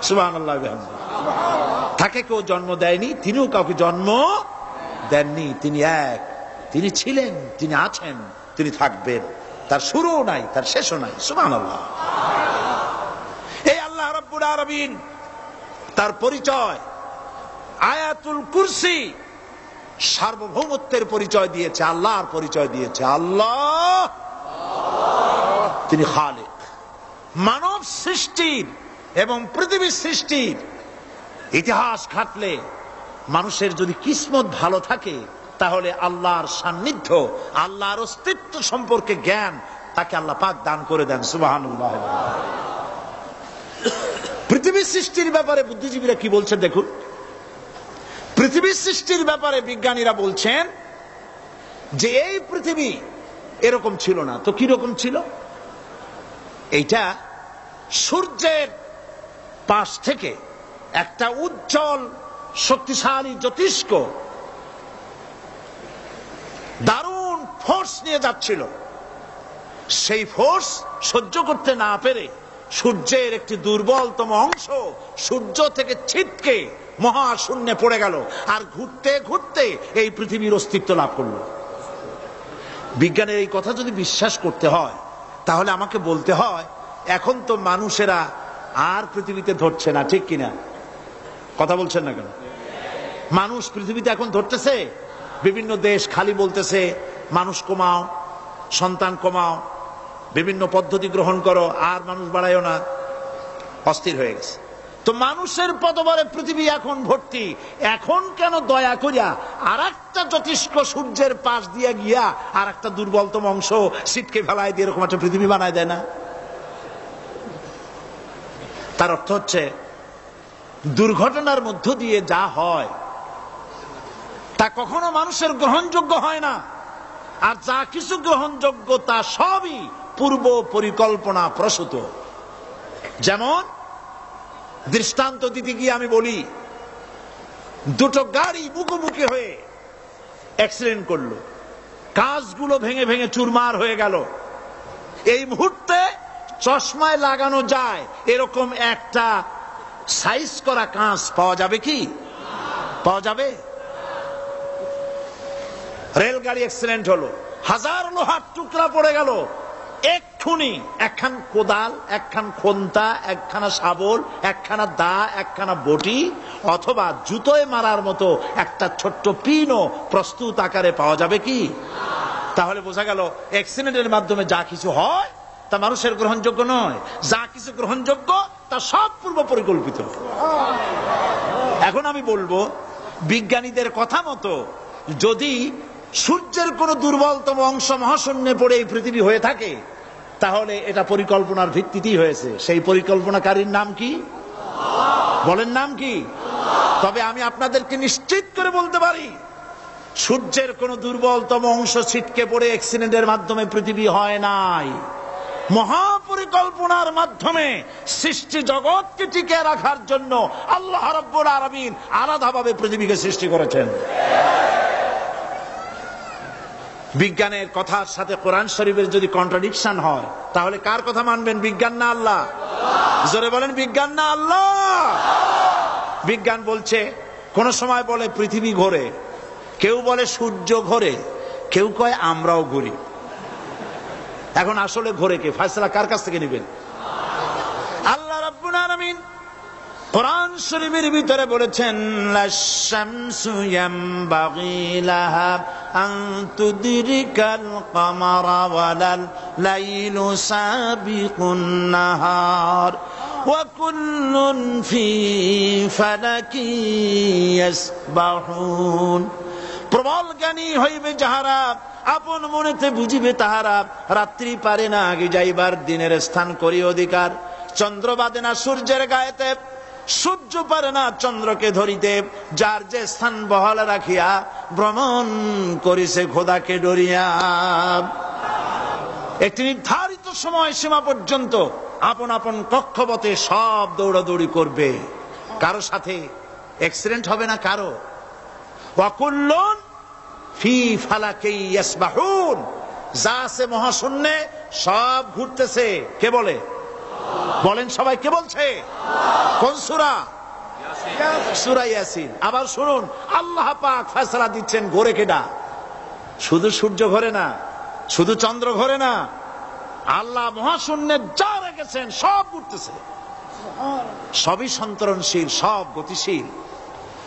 সুবহানাল্লাহ। তাকে কেউ জন্ম দেয়নি, তিনিও কাউকে জন্ম দেননি। তিনি এক, তিনি ছিলেন, তিনি আছেন, তিনি থাকবেন। তার শুরুও নাই, তার শেষও নাই। সুবহানাল্লাহ। এই আল্লাহ রাব্বুল আলামিন তার পরিচয় আয়াতুল কুরসি সার্বভৌমত্বের পরিচয় দিয়েছে, আল্লাহর পরিচয় দিয়েছে। আল্লাহ তিনি খালিক। মানব সৃষ্টির এবং পৃথিবীর সৃষ্টির ইতিহাস ঘাটলে মানুষের যদি কিসমত ভালো থাকে, তাহলে আল্লাহর সান্নিধ্য, আল্লাহর অস্তিত্ব সম্পর্কে জ্ঞান তাকে আল্লাহ পাক দান করে দেন। সুবহানাল্লাহ। পৃথিবীর সৃষ্টির ব্যাপারে বুদ্ধিজীবীরা কি বলছেন দেখুন। পৃথিবীর সৃষ্টির ব্যাপারে বিজ্ঞানীরা বলছেন যে এই পৃথিবী এরকম ছিল না। তো কি রকম ছিল? এইটা সূর্যের পাশ থেকে একটা উজ্জ্বল শক্তিশালী জ্যোতিষ্ক দারুণ ফোর্স নিয়ে যাচ্ছিল। সেই ফোর্স সহ্য করতে না পেরে সূর্যের একটি দুর্বলতম অংশ সূর্য থেকে ছিটকে মহাশূন্যে পড়ে গেল, আর ঘুরতে ঘুরতে এই পৃথিবীর অস্তিত্ব লাভ করলো। বিজ্ঞানের এই কথা যদি বিশ্বাস করতে হয়, তাহলে আমাকে বলতে হয় এখন তো মানুষেরা আর পৃথিবীতে ধরছে না, ঠিক কিনা? কথা বলছেন না কেন? মানুষ পৃথিবীতে এখন ধরতেছে। বিভিন্ন দেশ খালি বলতেছে মানুষ কমাও, সন্তান কমাও, বিভিন্ন পদ্ধতি গ্রহণ করো, আর মানুষ বাড়ায়ও না, অস্থির হয়ে গেছে। তো মানুষের পদবরে পৃথিবী এখন ভর্তি। এখন কেন দয়া করিয়া আর একটা জ্যোতিষ্ক সূর্যের পাশ দিয়ে গিয়া আর একটা দুর্বলতম অংশ ছিটকে ফেলায় দিয়ে এরকম একটা পৃথিবী বানায় দেয় না? তার অর্থ হচ্ছে দুর্ঘটনার মধ্য দিয়ে যা হয় তা কখনো মানুষের গ্রহণযোগ্য হয় না, আর যা কিছু গ্রহণযোগ্য তা সবই পূর্ব পরিকল্পনা প্রসূত। যেমন দৃষ্টান্ত দিতে গিয়ে আমি বলি, দুটো গাড়ি মুখোমুখি হয়ে অ্যাক্সিডেন্ট করলো, কাঁচগুলো ভেঙে ভেঙে চুরমার হয়ে গেল। এই মুহূর্তে চশমায় লাগানো যায় এরকম একটা সাইজ করা কাঁচ পাওয়া যাবে কি? পাওয়া যাবে? রেলগাড়ি অ্যাক্সিডেন্ট হলো, হাজার লোহার টুকরা পড়ে গেল, এক্ষুনি একখান কোদাল, একখান খন্তা, একখানা শাবল, একখানা দা, একখানা বটি অথবা জুতোয় মারার মতো একটা ছোট্ট পিনও প্রস্তুত আকারে পাওয়া যাবে কি? তাহলে বোঝা গেল অ্যাক্সিডেন্টের মাধ্যমে যা কিছু হয় তা মানুষের গ্রহণযোগ্য নয়, যা কিছু গ্রহণযোগ্য তা সব পূর্ব পরিকল্পিত। এখন আমি বলবো, বিজ্ঞানীদের কথা মতো যদি সূর্যের কোন দুর্বলতম অংশ মহাশূন্যে পড়ে এই পৃথিবী হয়ে থাকে, তাহলে এটা পরিকল্পনার ভিত্তিতেই হয়েছে। সেই পরিকল্পনাকারীর নাম কি? বলেন নাম কি? তবে আমি আপনাদেরকে নিশ্চিত করে বলতে পারি, সূর্যের কোন দুর্বলতম অংশ ছিটকে পড়ে অ্যাক্সিডেন্টের মাধ্যমে পৃথিবী হয় নাই। মহাপরিকল্পনার মাধ্যমে সৃষ্টি জগৎকে টিকে রাখার জন্য আল্লাহ রাব্বুল আলামিন আলাদাভাবে পৃথিবীকে সৃষ্টি করেছেন। বিজ্ঞানের কথার সাথে কোরআন শরীফের যদি কন্ট্রাডিকশন হয়, তাহলে কার কথা মানবেন? বিজ্ঞান না আল্লাহ? জোরে বলেন, বিজ্ঞান না আল্লাহ? বিজ্ঞান বলছে, কোন সময় বলে পৃথিবী ঘোরে, কেউ বলে সূর্য ঘোরে, কেউ কয় আমরাও ঘুরি। এখন আসলে ঘোরে কে? ফয়সালা কার কাছ থেকে নেবেন? আল্লাহ রাব্বুল আলামিন কোরআন শরীফের ভিতরে বলেছেন, লাশ-শামসু ইয়ামবাগি লাহা আন তুদরিকাল কামারা ওয়ালাল লাইলু সাবিকুন নাহার ওয়া কুল্লুন ফি ফালাকি ইয়াসবাহুন। প্রবল জ্ঞানী হইবে যাহারা, আপন মনেতে বুঝিবে তাহারা, রাত্রি পারে না আগে যাইবার, দিনের স্থান করি অধিকার। চন্দ্র বাদে না সূর্যের গায়েতে, সূর্য পারে না চন্দ্রকে ধরিতে, যার যে স্থান বহাল রাখিয়া ভ্রমণ করিছে খোদাকে ডরিয়া। একটি নির্ধারিত সময় সীমা পর্যন্ত আপন আপন কক্ষপথে সব দৌড়াদৌড়ি করবে, কারো সাথে অ্যাক্সিডেন্ট হবে না কারো। ওয়াকুল্লুন ফি ফালাকি ইয়াসবাহুন, যা আছে মহাশূন্যে সব ঘুরতেছে। কে বলে? বলেন সবাই কে বলছে? কোন সূরা? সূরা ইয়াসিন। আবার শুনুন, আল্লাহ পাক ফয়সালা দিচ্ছেন ঘোরে কেডা? শুধু সূর্য ঘোরে না, শুধু চন্দ্র ঘোরে না, আল্লাহ মহাশূন্যে যা রেখেছেন সব ঘুরতেছে, সবই সন্তরণশীল, সব গতিশীল।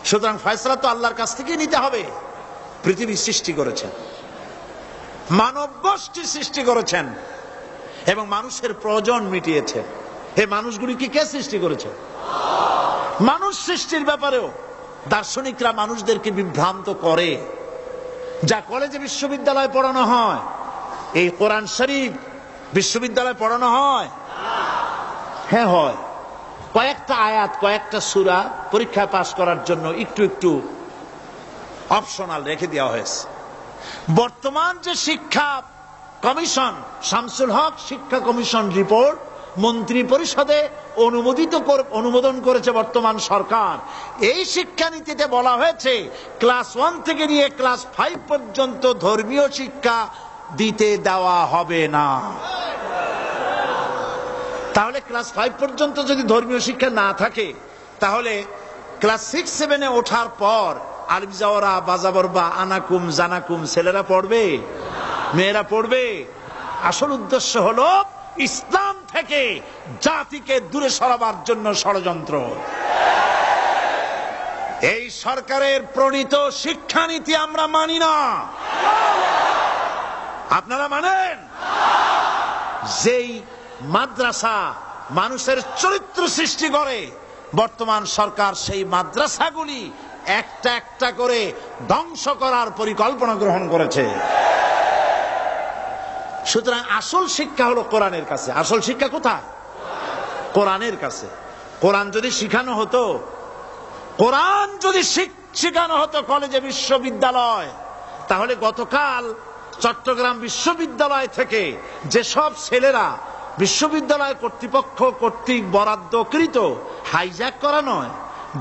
সুতরাং ফয়সালা তো আল্লাহর কাছ থেকে নিতে হবে। পৃথিবী সৃষ্টি করেছেন, মানব গোষ্ঠী সৃষ্টি করেছেন এবং মানুষের প্রয়োজন মিটিয়েছেন। এই মানুষগুলিকে কে সৃষ্টি করেছে? মানুষ সৃষ্টির ব্যাপারেও দার্শনিকরা মানুষদেরকে বিভ্রান্ত করে। যা কলেজে বিশ্ববিদ্যালয়ে পড়ানো হয়, এই কোরআন শরীফ বিশ্ববিদ্যালয়ে পড়ানো হয়? হ্যাঁ হয়। কয়েকটা আয়াত, কয়েকটা সূরা পরীক্ষায় পাস করার জন্য একটু একটু অপশনাল রেখে দেওয়া হয়েছে। বর্তমান যে শিক্ষা কমিশন, শামসুল হক শিক্ষা কমিশন রিপোর্ট মন্ত্রী পরিষদে অনুমোদন করেছে বর্তমান সরকার। এই শিক্ষানীতিতে বলা হয়েছে ক্লাস 1 থেকে নিয়ে ক্লাস 5 পর্যন্ত ধর্মীয় শিক্ষা দিতে দেওয়া হবে না। তাহলে ক্লাস 5 পর্যন্ত যদি ধর্মীয় শিক্ষা না থাকে, তাহলে ক্লাস 6-7-এ ওঠার পর আলিফ জাওরা, বাজাবরবা, আনাকুম, জানাকুম ছেলেরা পড়বে? মেয়েরা পড়বে? আসল উদ্দেশ্য হলো ইসলাম থেকে জাতিকে দূরে সরাবার জন্য ষড়যন্ত্র। এই সরকারের প্রণীত শিক্ষানীতি আমরা মানি না। আপনারা মানেন? যেই মাদ্রাসা মানুষের চরিত্র সৃষ্টি করে, বর্তমান সরকার সেই মাদ্রাসাগুলি একটা একটা করে ধ্বংস করার পরিকল্পনা গ্রহণ করেছে। সুতরাং আসল শিক্ষা হলো কোরআনের কাছে। আসল শিক্ষা কোথায়? কোরআনের কাছে। কোরআন যদি শিখানো হতো, কোরআন যদি শিখানো হতো কলেজে, বিশ্ববিদ্যালয়, তাহলে গতকাল চট্টগ্রাম বিশ্ববিদ্যালয় থেকে যেসব ছেলেরা বিশ্ববিদ্যালয় কর্তৃপক্ষ কর্তৃক বরাদ্দকৃত, হাইজ্যাক করা নয়,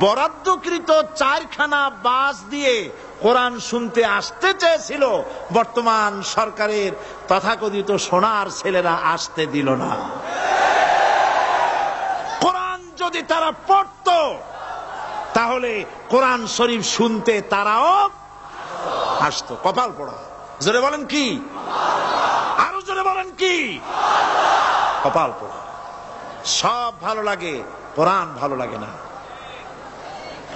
বরাদ্দকৃত 4খানা বাস দিয়ে কোরআন শুনতে আসতে চেয়েছিল, বর্তমান সরকারের তথাকথিত সোনার ছেলেরা আসতে দিল না। কোরআন যদি তারা পড়ত, তাহলে কোরআন শরীফ শুনতে তারাও আসতো। কপাল পোড়া। জোরে বলেন কি? আরো জোরে বলেন কি? কপাল পোড়া। সব ভালো লাগে, কোরআন ভালো লাগে না।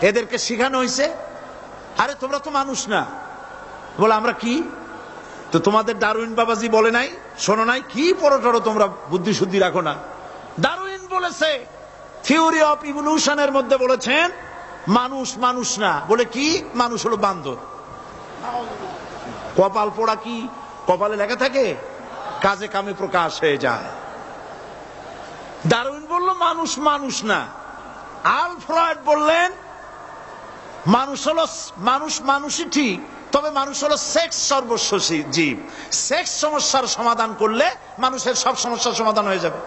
এদেরকে শিখানো হয়েছে, আরে তোমরা তো মানুষ না। বলে আমরা কি? তো তোমাদের ডারউইন বাবাজি বলে নাই, শোনো নাই? কি পড়ো টড়ো তোমরা, বুদ্ধি শুদ্ধি রাখো না। ডারউইন বলেছে, থিওরি অফ ইভলিউশনের মধ্যে বলেছেন মানুষ মানুষ না। বলে কি? মানুষ হলো বান্দর। কপাল পোড়া। কি কপালে লেখা থাকে? কাজে কামে প্রকাশ হয়ে যায়। ডারউইন বলল মানুষ মানুষ না। আলফ্রেড বললেন মানুষ হলো মানুষই ঠিক, তবে মানুষ হলো সেক্স সর্বস্ব জীব। সেক্স সমস্যার সমাধান করলে মানুষের সব সমস্যার সমাধান হয়ে যাবে।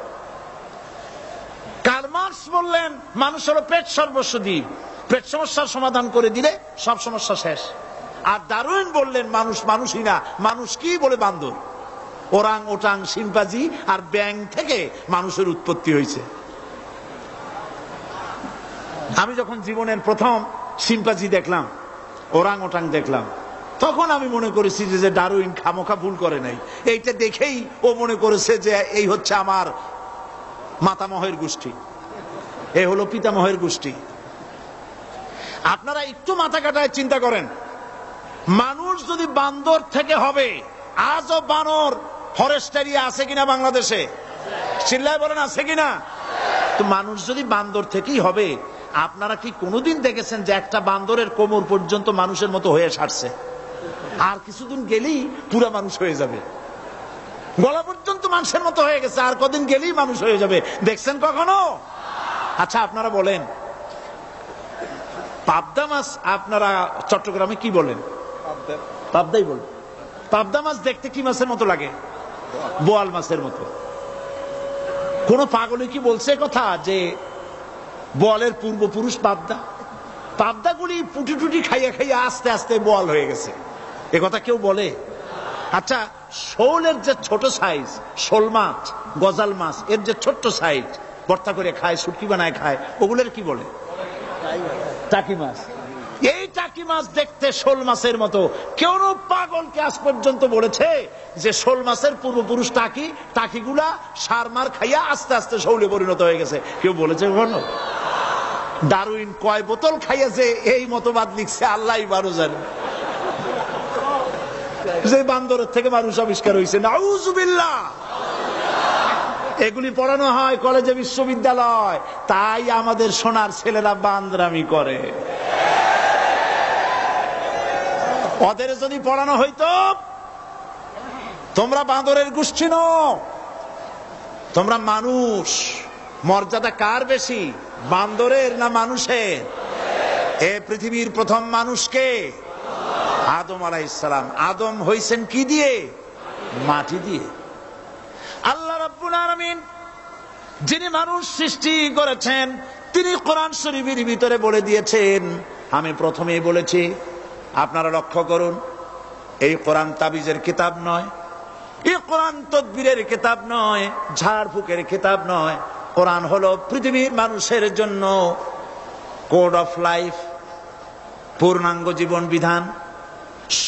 কার্ল মার্কস বললেন মানুষ হলো পেট সর্বস্ব জীব, পেট সমস্যার সমাধান করে দিলে সব সমস্যা শেষ। আর ডারউইন বললেন মানুষ মানুষই না, মানুষ কি? বলে বান্দর। ওরাং ওটাং, শিম্পাজি আর ব্যাং থেকে মানুষের উৎপত্তি হয়েছে। আমি যখন জীবনের প্রথম শিম্পাজি দেখলাম, ওরাং ওটাং দেখলাম, তখন আমি মনে করেছি যে ডারউইন খামোখা ভুল করে নাই। এইটা দেখেই ও মনে করেছে যে এই হচ্ছে আমার মাতামহের গোষ্ঠী, এই হলো পিতামহের গোষ্ঠী। আপনারা একটু মাথা কাটায় চিন্তা করেন, মানুষ যদি বান্দর থেকে হবে, আজও বানর ফরেস্ট এরিয়া আছে কিনা বাংলাদেশে? চিল্লায় বলেন আছে কিনা? তো মানুষ যদি বান্দর থেকেই হবে, আপনারা কি কোনোদিন দেখেছেন যে একটা বান্দরের কোমর পর্যন্ত মানুষের মতো হয়ে সারছে? আর কিছুদিন গেলেই পুরা মানুষ হয়ে যাবে। গলা পর্যন্ত মানুষের মতো হয়ে গেছে, আর কদিন গেলেই মানুষ হয়ে যাবে। দেখছেন কখনো? আচ্ছা আপনারা বলেন, পাবদা মাছ আপনারা চট্টগ্রামে কি বলেন? পাবদাই বলেন। পাবদা মাছ দেখতে কি মাছের মতো লাগে? বোয়াল মাছের মতো। কোন পাগলে কি বলছে কথা যে বোয়ালের পূর্বপুরুষ পাবদা? পাবদাগুলি পুটি টুটি খাইয়া খাইয়া আস্তে আস্তে বোয়াল হয়ে গেছে, এ কথা কেউ বলে? আচ্ছা, শোলের যে ছোট সাইজ, শোল মাছ, গজাল মাছ, এর যে ছোট্ট সাইজ, ভর্তা করে খায়, শুটকি বানায় খায়, ওগুলোর কি বলে? টাকি মাছ। এই টাকি মাছ দেখতে শোল মাছের মতো। কেউ পাগলকে আজ পর্যন্ত বলেছে যে শোল মাছের পূর্বপুরুষ টাকি, টাকিগুলা সার মার খাইয়া আস্তে আস্তে শৌলে পরিণত হয়ে গেছে? কেউ বলেছে কখনো? ডারউইন কয় বোতল খাইয়াছে এই মতবাদ লিখছে আল্লাহ বারো জানে। যে বান্দরের থেকে মানুষ আবিষ্কার হয়েছে, নাউজুবিল্লাহ। এগুলি পড়ানো হয় কলেজে, বিশ্ববিদ্যালয়, তাই আমাদের সোনার ছেলেরা বান্দরামি করে। ওদের যদি পড়ানো হইতো তোমরা বান্দরের গোষ্ঠী নও, তোমরা মানুষ। মর্যাদা কার বেশি, বান্দরের না মানুষের? এ পৃথিবীর প্রথম মানুষকে আদম আলাইহিস সালাম। আদম হইছেন কি দিয়ে? মাটি দিয়ে। আল্লাহ রাব্বুল আলামিন যিনি মানুষ সৃষ্টি করেছেন, তিনি কোরআন শরীফের ভিতরে বলে দিয়েছেন, আমি প্রথমেই বলেছি, আপনারা লক্ষ্য করুন, এই কোরআন তাবিজের কিতাব নয়, এই কোরআন তদবিরের কিতাব নয়, ঝাড়ফুঁকের কিতাব নয়। কোরআন হলো পৃথিবীর মানুষের জন্য কোড অফ লাইফ, পূর্ণাঙ্গ জীবন বিধান।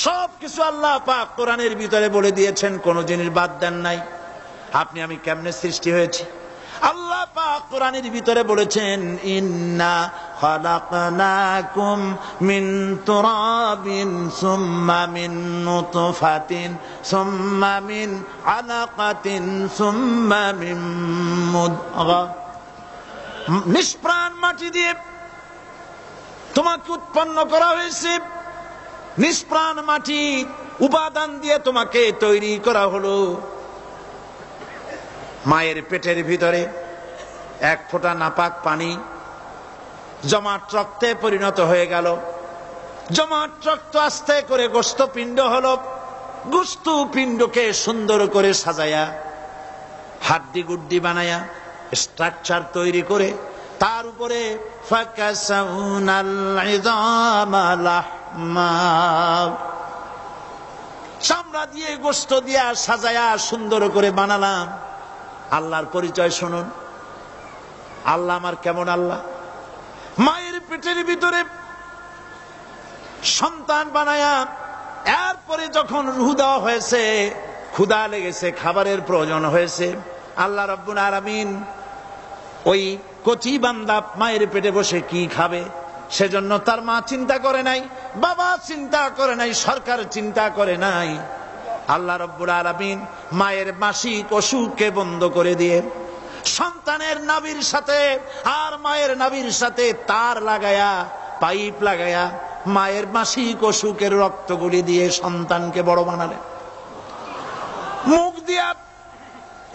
সবকিছু আল্লাহ পাক কোরআনের ভিতরে বলে দিয়েছেন, কোন জিনিস বাদ দেন নাই। আপনি আমি কেমনে সৃষ্টি হয়েছি আল্লাহ পাক কোরআনের ভিতরে বলেছেন, ইন্না খালাকনাকুম মিন তুরাবিন সুম্মা মিন নুতফাতিন সুম্মা মিন আলাকাতিন সুম্মা মিন মুদগা। নিষ্প্রাণ মাটি দিয়ে তোমাকে উৎপন্ন করা হয়েছে, নিষ্প্রাণ মাটি উপাদান দিয়ে তোমাকে তৈরি করা হলো। মায়ের পেটের ভিতরে এক ফোঁটা নাপাক পানি জমাট রক্তে পরিণত হয়ে গেল। জমাট রক্ত আস্তে করে গোস্ত পিণ্ড হলো। গোস্ত পিণ্ডকে সুন্দর করে সাজায়া, হাড্ডি গুড্ডি বানায়া, স্ট্রাকচার তৈরি করে তার উপরে ফাকাসাউনাল ইযামা লাহমা, চামড়া দিয়ে গোস্ত দিয়া সাজায়া সুন্দর করে বানালাম। আল্লাহর পরিচয় শুনুন, আল্লাহ আমার কেমন আল্লাহ। মায়ের পেটের ভিতরে সন্তান বানায়া, এরপরে যখন রূহ দেওয়া হয়েছে, ক্ষুধা লেগেছে, খাবারের প্রয়োজন হয়েছে, আল্লাহ রাব্বুল আলামিন ওই কচি বান্দা মায়ের পেটে বসে কি খাবে, সেজন্য তার মা চিন্তা করে নাই, বাবা চিন্তা করে নাই, সরকার চিন্তা করে নাই। আল্লাহ রাব্বুল আলামিন মায়ের মাসিক অসুখকে বন্ধ করে দিয়ে সন্তানের নাভির সাথে আর মায়ের নাভির সাথে তার লাগায়া, পাইপ লাগায়া মায়ের মাসিক অসুখের রক্তগুলি দিয়ে সন্তানকে বড় বানালেন। মুখ দিয়া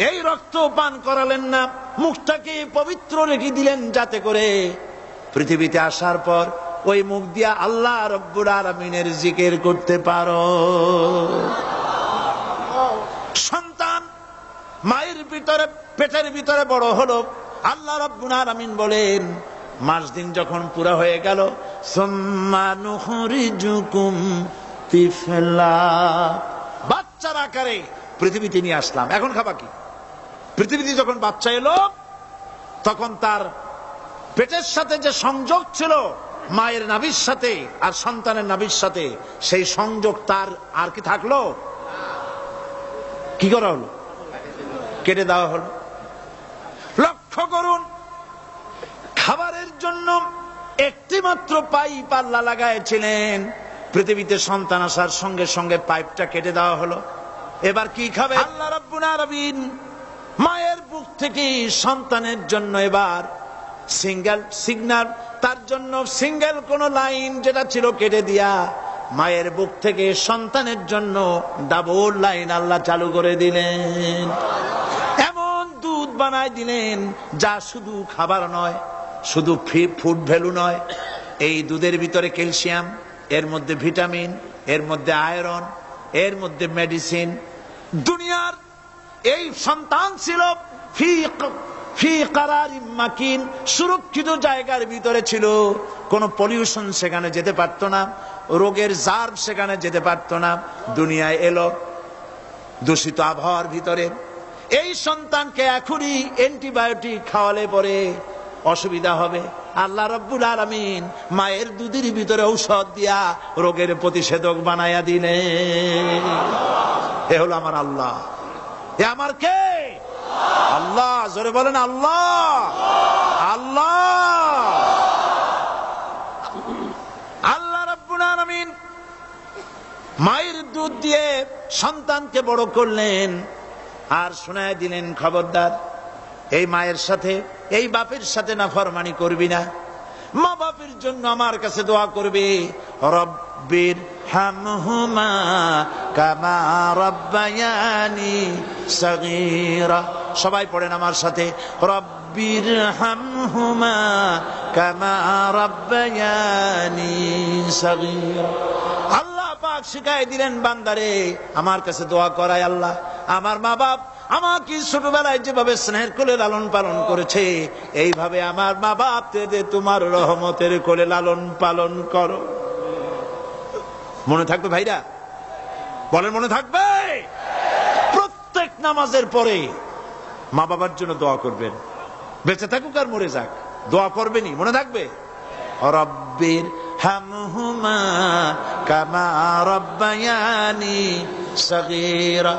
এই রক্ত পান করালেন না, মুখটাকে পবিত্র রেখে দিলেন, যাতে করে পৃথিবীতে আসার পর ওই মুখ দিয়া আল্লাহ রাব্বুল আলামিনের জিকির করতে পারো। সন্তান মায়ের ভিতরে, পেটের ভিতরে বড় হলো। আল্লাহ রাব্বুল আলামিন বলেন, মাস দিন যখন পুরা হয়ে গেল, সুম্মা নুখরিজুকুম তিফলা, বাচ্চার আকারে পৃথিবীতে নিয়ে আসলাম। এখন খাবা কি? পৃথিবীতে যখন বাচ্চা এলো, তখন তার পেটের সাথে যে সংযোগ ছিল মায়ের নাভির সাথে আর সন্তানের নাভির সাথে, সেই সংযোগ তার আর কি থাকলো? কি করা হলো? কেটে দেওয়া হলো। লক্ষ্য করুন, খাবারের জন্য একটি মাত্র পাইপ আল্লাহ লাগাইছিলেন, পৃথিবীতে সন্তান আসার সঙ্গে সঙ্গে পাইপটা কেটে দেওয়া হলো। এবার কি খাবে? আল্লাহ রাব্বুল আলামিন মায়ের বুক থেকে সন্তানের জন্য এবার সিঙ্গেল সিগন্যাল, তার জন্য সিঙ্গেল কোন লাইন যেটা ছিল কেটে দিয়া, মায়ের বুক থেকে সন্তানের জন্য ডাবল লাইন আল্লাহ চালু করে দিলেন। এমন দুধ বানায় দিলেন যা শুধু খাবার নয়, শুধু ফুড ভ্যালু নয়, এই দুধের ভিতরে ক্যালসিয়াম, এর মধ্যে ভিটামিন, এর মধ্যে আয়রন, এর মধ্যে মেডিসিন। দুনিয়ার এই সন্তান ছিল ফি কারারিম মাকিন, সুরক্ষিত জায়গার ভিতরে ছিল। কোন পলিউশন সেখানে যেতে পারত না, রোগের জার্ম সেখানে যেতে পারত না। দুনিয়ায় এলো দূষিত আবহাওয়ার ভিতরে। এই সন্তানকে এখনই অ্যান্টিবায়োটিক খাওয়ালে পরে অসুবিধা হবে। আল্লাহ রাব্বুল আলামিন মায়ের দুধের ভিতরে ঔষধ দিয়া রোগের প্রতিষেধক বানায়া দিলেন। এ হলো আমার আল্লাহ। এ আমার কে? আল্লাহ। জোরে বলেন আল্লাহ। আল্লাহ আল্লাহ রাব্বুল আলামিন মায়ের দুধ দিয়ে সন্তানকে বড় করলেন আর শোনায় দিলেন, খবরদার এই মায়ের সাথে এই বাপের সাথে নাফরমানি করবি না। মা বাপের জন্য আমার কাছে দোয়া করবে, রব্বির হামহুমা কামা রাব্বায়ানি সগীরা। সবাই পড়েন আমার সাথে, রব্বির হামহুমা কামা রাব্বায়ানি সগীরা। আল্লাহ পাক শিখাই দিলেন বান্দারে আমার কাছে দোয়া করায়, আল্লাহ আমার মা বাপ আমাকে ছোটবেলায় যেভাবে স্নেহের কোলে লালন পালন করেছে, এইভাবে আমার মা বাপ তোমার রহমতের কোলে লালন পালন করো। মনে থাকবে ভাইরা? বলেন মনে থাকবে? প্রত্যেক নামাজের পরে মা বাবার জন্য দোয়া করবেন, বেঁচে থাকুক আর মরে যাক, দোয়া করবেনই। মনে থাকবে? রব্বির হামহুমা কামা রাব্বায়ানি সগীরা।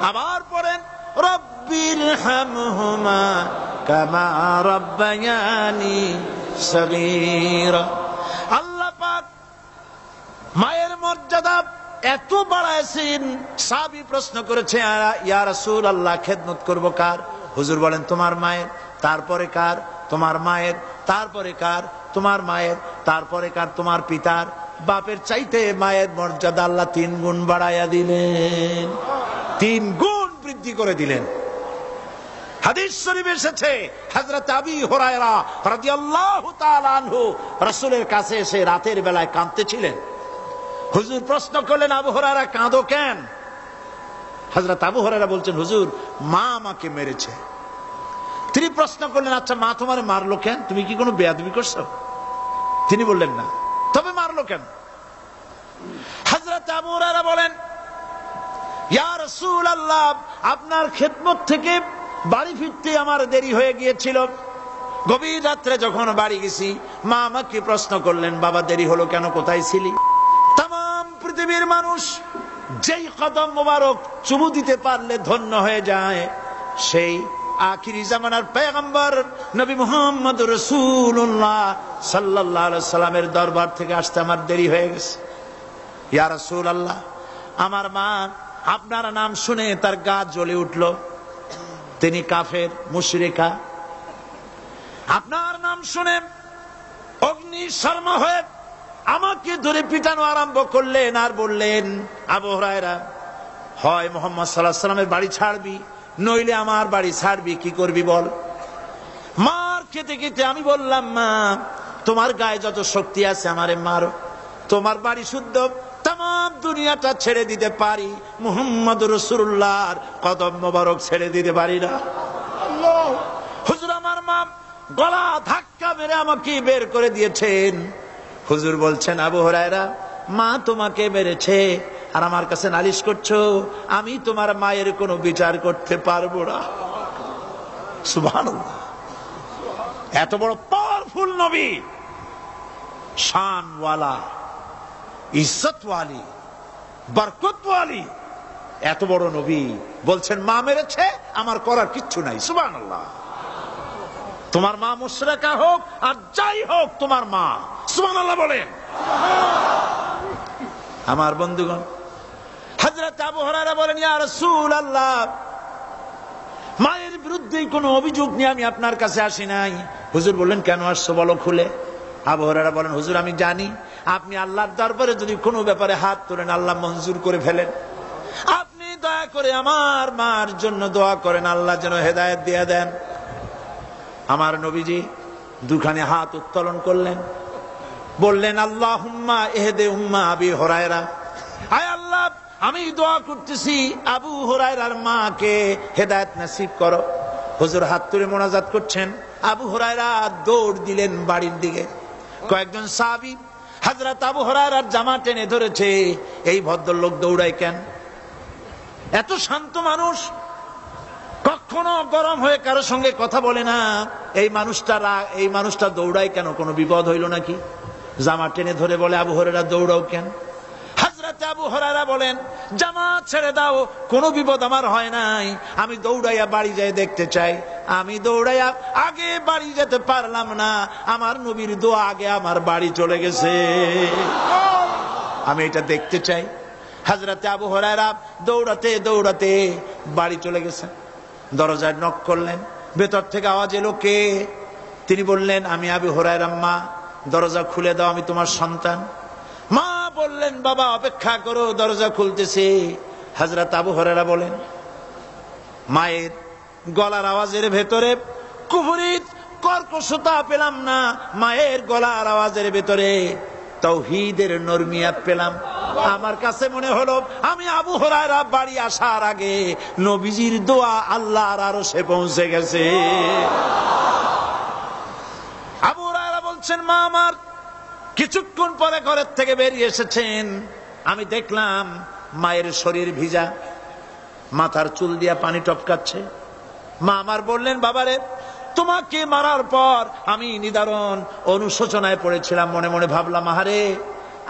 আবার পড়েন, রব্বির হামহুমা কামা রাব্বায়ানি সগীরা। আল্লাহ পাক মায়ের মর্যাদা এত বাড়াইছেন, সাহাবী প্রশ্ন করেছে, ইয়া রাসূলুল্লাহ খেদমত করব কার? হুজুর বলেন তোমার মায়ের, তারপরে কার? তোমার মায়ের, তারপরে কার? তোমার মায়ের, তারপরে কার? তোমার পিতার। বাপের চাইতে মায়ের মর্যাদা আল্লাহ 3 গুণ বাড়াইয়া দিলেন, 3 গুণ বৃদ্ধি করে দিলেন। হাদিস শরীফে এসেছে, হযরত আবু হুরায়রা রাদিয়াল্লাহু তাআলা আনহু রাসূলের কাছে এসে রাতের বেলায় কাঁদতেছিলেন। হুজুর প্রশ্ন করলেন, আবু হুরায়রা কাঁদো কেন? হযরত আবু হুরায়রা বলছেন, হুজুর মা আমাকে মেরেছে। তিনি প্রশ্ন করলেন, আচ্ছা মা তোমার মারলো কেন? তুমি কি কোনো বেয়াদবি করছো? তিনি বললেন না, তবে মারলো কেন? হযরত আবু হুরায়রা বলেন, ইয়া রাসূলুল্লাহ আপনার খেদমত থেকে বাড়ি ফিরতে আমার দেরি হয়ে গিয়েছিল। গভীর রাত্রে যখন বাড়ি গেছি, মা আমাকে প্রশ্ন করলেন, বাবা দেরি হলো কেন, কোথায় ছিলি? তাম পৃথিবীর মানুষ যেই কদম মোবারক চুমু দিতে পারলে ধন্য হয়ে যায়, সেই আখিরি জামানার পয়গম্বর নবী মুহাম্মদ রাসূলুল্লাহ সাল্লাল্লাহু আলাইহি সাল্লামের দরবার থেকে আসতে আমার দেরি হয়ে গেছে। ইয়া রাসূলুল্লাহ আমার মা আপনার নাম শুনে তার গা জ্বলে উঠল, তিনি কাফের মুশরিকা। আপনার নাম শুনে অগ্নি শর্মা হয়ে আমাকে ধরে পিটানো আরম্ভ করলেন আর বললেন, আবু হুরায়রা হয় মুহাম্মদ সাল্লাল্লাহু আলাইহি সাল্লামের বাড়ি ছাড়বি, নইলে আমার বাড়ি ছাড়বি, কি করবি বল? মার খেতে খেতে আমি বললাম, মা তোমার গায়ে যত শক্তি আছে আমারে মারো, তোমার বাড়ি শুদ্ধ, তাম দুনিয়াটা ছেড়ে দিতে পারি, মুহাম্মদ রাসূলুল্লাহর কদম মোবারক ছেড়ে দিতে পারি না। হুজুর আমার মা গলা ধাক্কা মেরে আমাকে বের করে দিয়েছেন। হুজুর বলছেন, আবু হুরায়রা মা তোমাকে মেরেছে আর আমার কাছে নালিশ করছো, আমি তোমার মায়ের কোনো বিচার করতে পারবো না। সুবহানাল্লাহ। এত বড় পাওয়ারফুল নবী, শানওয়ালা, ইজ্জতওয়ালি, বরকতওয়ালি, এত বড় নবী বলছেন মা মেরেছে, আমার করার কিচ্ছু নাই। সুবহানাল্লাহ। তোমার মা মুশরিকা হোক আর যাই হোক, তোমার মা। সুবহানাল্লাহ বলেন। আমার বন্ধুগণ, হযরত আবু হুরায়রা বলেন, ইয়া রাসূলুল্লাহ মায়ের বিরুদ্ধে কোনো অভিযোগ নিয়ে আমি আপনার কাছে আসি নাই। হুজুর বললেন, কেন আসছো বলো খুলে। আবু হুরায়রা বলেন, হুজুর আমি জানি আপনি আল্লাহর দরবারে যদি কোনো ব্যাপারে হাত তোলেন আল্লাহ মঞ্জুর করে ফেলেন। আপনি দয়া করে আমার মার জন্য দোয়া করেন, আল্লাহ যেন হেদায়েত দিয়ে দেন। আমার নবীজি দুখানে হাত উত্তোলন করলেন, বললেন, আল্লাহুম্মা ইহদি উম্মা আবি হুরায়রা, আয় আল্লাহ আমি দোয়া করতেছি আবু হুরায়রার মাকে হেদায়েত নসিব করো। হুজুর হাত তুলে মোনাজাত করছেন, আবু হুরায়রা দৌড় দিলেন বাড়ির দিকে। কয়েকজন সাহাবী হযরত আবু হুরায়রার জামা টেনে ধরেছে, এই ভদ্রলোক দৌড়ায় কেন? এত শান্ত মানুষ, কখনো গরম হয়ে কারোর সঙ্গে কথা বলে না। এই মানুষটা দৌড়ায় কেন? কোনো বিপদ হইল নাকি? জামা টেনে ধরে বলে, আবু হুরায়রা দৌড়াও কেন? হযরত আবু হুরায়রা বলেন, জামা ছেড়ে দাও, কোনো বিপদ আমার হয় নাই, আমি দৌড়াইয়া বাড়ি যাই দেখতে চাই। আমি দৌড়াইয়া আগে বাড়ি যেতে পারলাম না, আমার নবীর দোয়া আগে আমার বাড়ি চলে গেছে, আমি এটা দেখতে চাই। হযরত আবু হুরায়রা দৌড়াতে দৌড়াতে বাড়ি চলে গেছেন। দরজায় নক করলেন, ভেতর থেকে আওয়াজ এলো, কে? তিনি বললেন, আমি আবু হুরায়রা। মা, দরজা খুলে দাও, আমি তোমার সন্তান। মা বললেন, বাবা অপেক্ষা করো, দরজা খুলতেছে। হযরত আবু হুরায়রা বলেন, মায়ের গলার আওয়াজের ভেতরে কুফরি কর্কশতা পেলাম না, মায়ের গলার আওয়াজের ভেতরে তাওহীদের নরমিয়াত পেলাম। আমার কাছে মনে হলো আমি আবু হুরায়রা বাড়ি আসার আগে নবীজির দোয়া আল্লাহর আরশে পৌঁছে গেছে। আবু হুরায়রা বলছেন, মা আমার কিছুক্ষণ পরে ঘরের থেকে বেরিয়ে এসেছেন, আমি দেখলাম মায়ের শরীর ভিজা, মাথার চুল দিয়া পানি টপকাচ্ছে। মা আমার বললেন, বাবারে, তোমাকে মারার পর আমি নিদারুণ অনুশোচনায় পড়েছিলাম, মনে মনে ভাবলাম, আহারে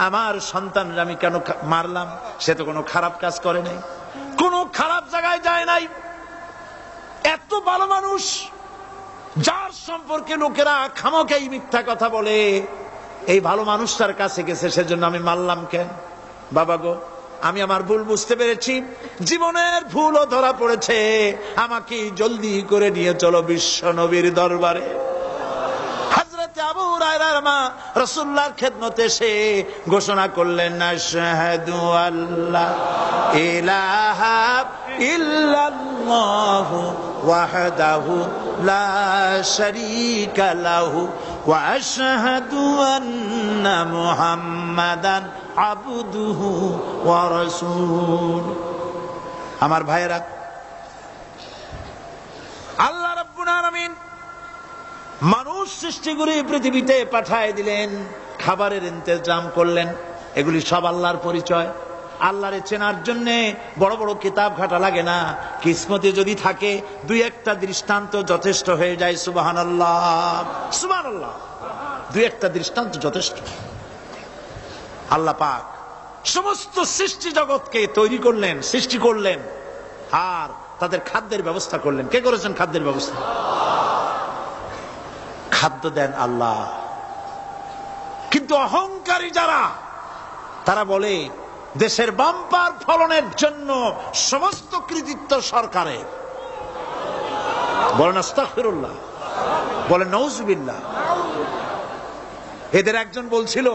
আমার সন্তানরা আমি কেন মারলাম? সে তো কোনো খারাপ কাজ করে নাই, কোনো খারাপ জায়গায় যায় নাই, এত ভালো মানুষ, যার সম্পর্কে লোকেরা খামোখাই মিথ্যা কথা বলে, এই ভালো মানুষটার কাছে গেছে, সেজন্য আমি মারলাম কেন? বাবা গো, আমি আমার ভুল বুঝতে পেরেছি, জীবনের ভুলও ধরা পড়েছে, আমাকে জলদি করে নিয়ে চলো বিশ্ব নবীর দরবারে। হযরত আবু হুরায়রার মা রাসূলুল্লাহর খেদমতে এসে ঘোষণা করলেন, আশহাদু আল্লা ইলাহা ইল্লাল্লাহু ওয়াহদাহু লা শারীকা লাহু ওয়া আশহাদু আন্না মুহাম্মাদান আবদুহু ওয়া রাসূলুহু। আমার ভাইয়েরা, আল্লাহ রাব্বুল আলামিন মানুষ সৃষ্টি করে পৃথিবীতে পাঠায় দিলেন, খাবারের ইন্তজাম করলেন, এগুলি সব আল্লাহর পরিচয়। আল্লাহরে চেনার জন্য বড় বড় কিতাব ঘাটা লাগে না, কিসমতে যদি থাকে দুই একটা দৃষ্টান্ত যথেষ্ট হয়ে যায়। সুবহানাল্লাহ, সুবহানাল্লাহ, দুই একটা দৃষ্টান্ত যথেষ্ট। আল্লাহ পাক সমস্ত সৃষ্টি জগৎকে তৈরি করলেন, সৃষ্টি করলেন, আর তাদের খাদ্যের ব্যবস্থা করলেন। কে করেছেন খাদ্যের ব্যবস্থা? খাদ্য দেন আল্লাহ। কিন্তু অহংকারী যারা, তারা বলে দেশের বাম্পার ফলনের জন্য সমস্ত কৃতিত্ব সরকারের। বলেন আস্তাগফিরুল্লাহ, বলেন নাউজুবিল্লাহ। এদের একজন বলছিল,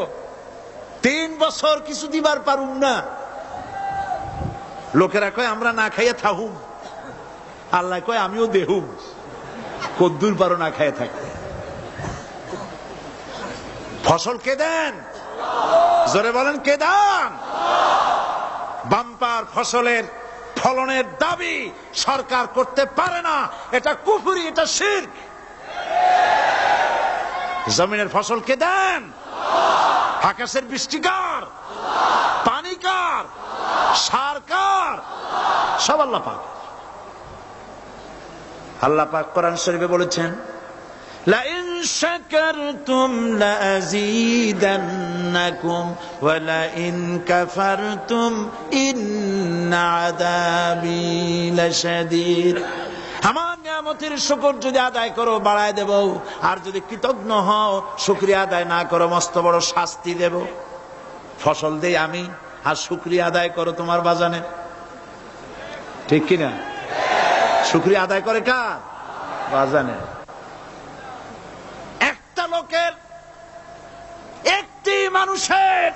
3 বছর কিছু দিবার পারুম না, লোকেরা কয় আমরা না খাইয়া থাকুম, আল্লাহ কয় আমিও দেহুম, কদ্দুর পারো না খাইয়া থাকতে। ফসল কে দেন? জোরে বলেন, কে দেন? বাম্পার ফসলের ফলনের দাবি সরকার করতে পারে না, এটা কুফরি, এটা শিরক। জমিনের ফসল কে দেন? আকাশের বৃষ্টি কার? পানি কার? সার কার? সব আল্লাহ পাক। আল্লাহ পাক কোরআন শরীফে বলেছেন, লাইন শাকারতুম লাযীদান্নাকুম ওয়া লাইন কাফারতুম ইন্না আযাবী লাশাদীদ। আমার নিয়ামতের শুকর যদি আদায় করো বাড়ায় দেব, আর যদি কৃতজ্ঞ হও, শুকরিয়া আদায় না করো, মস্ত বড় শাস্তি দেব। ফসল দেই আমি, আর শুকরিয়া আদায় করো তোমার বাজানে, ঠিক কিনা? শুকরিয়া আদায় করে কার? বাজানে। একটা লোকের, একটি মানুষের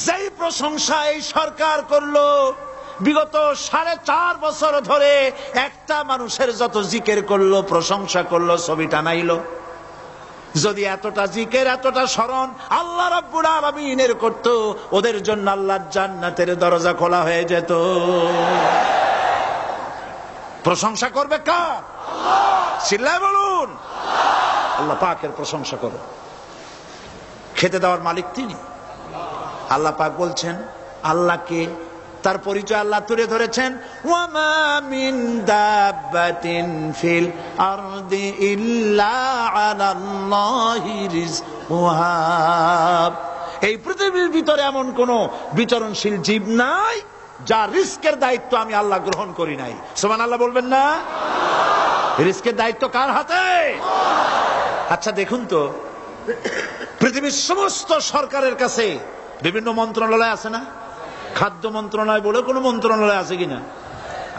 যেই প্রশংসা এই সরকার করলো, বিগত 4.5 বছর ধরে একটা মানুষের যত জিকির করলো, প্রশংসা করলো, ছবি টানাইলো, যদি এতটা জিকির, এতটা স্মরণ আল্লাহ রাব্বুল আলামিনের করত, ওদের জন্য আল্লাহর জান্নাতের দরজা খোলা হয়ে যেত। প্রশংসা করবে কার? চিল্লায় বলুন, আল্লাহ পাকের প্রশংসা করো। খেতে দেওয়ার মালিক তিনি। আল্লাহ পাক বলছেন, আল্লাহকে তার পরিচয় আল্লাহ তুলে ধরেছেন, ওয়ামা মিন দাব্বাতিন ফিল আরদি ইল্লা আলাল্লাহি রিজকুহা। এই পৃথিবীর ভিতরে এমন কোন বিচরণশীল জীব নাই যার রিস্কের দায়িত্ব আমি আল্লাহ গ্রহণ করি নাই। সুবহানাল্লাহ বলবেন না? রিস্কের দায়িত্ব কার হাতে? আচ্ছা দেখুন তো, পৃথিবীর সমস্ত সরকারের কাছে বিভিন্ন মন্ত্রণালয় আছে না? খাদ্য মন্ত্রণালয় বলে কোন মন্ত্রণালয় আছে কিনা?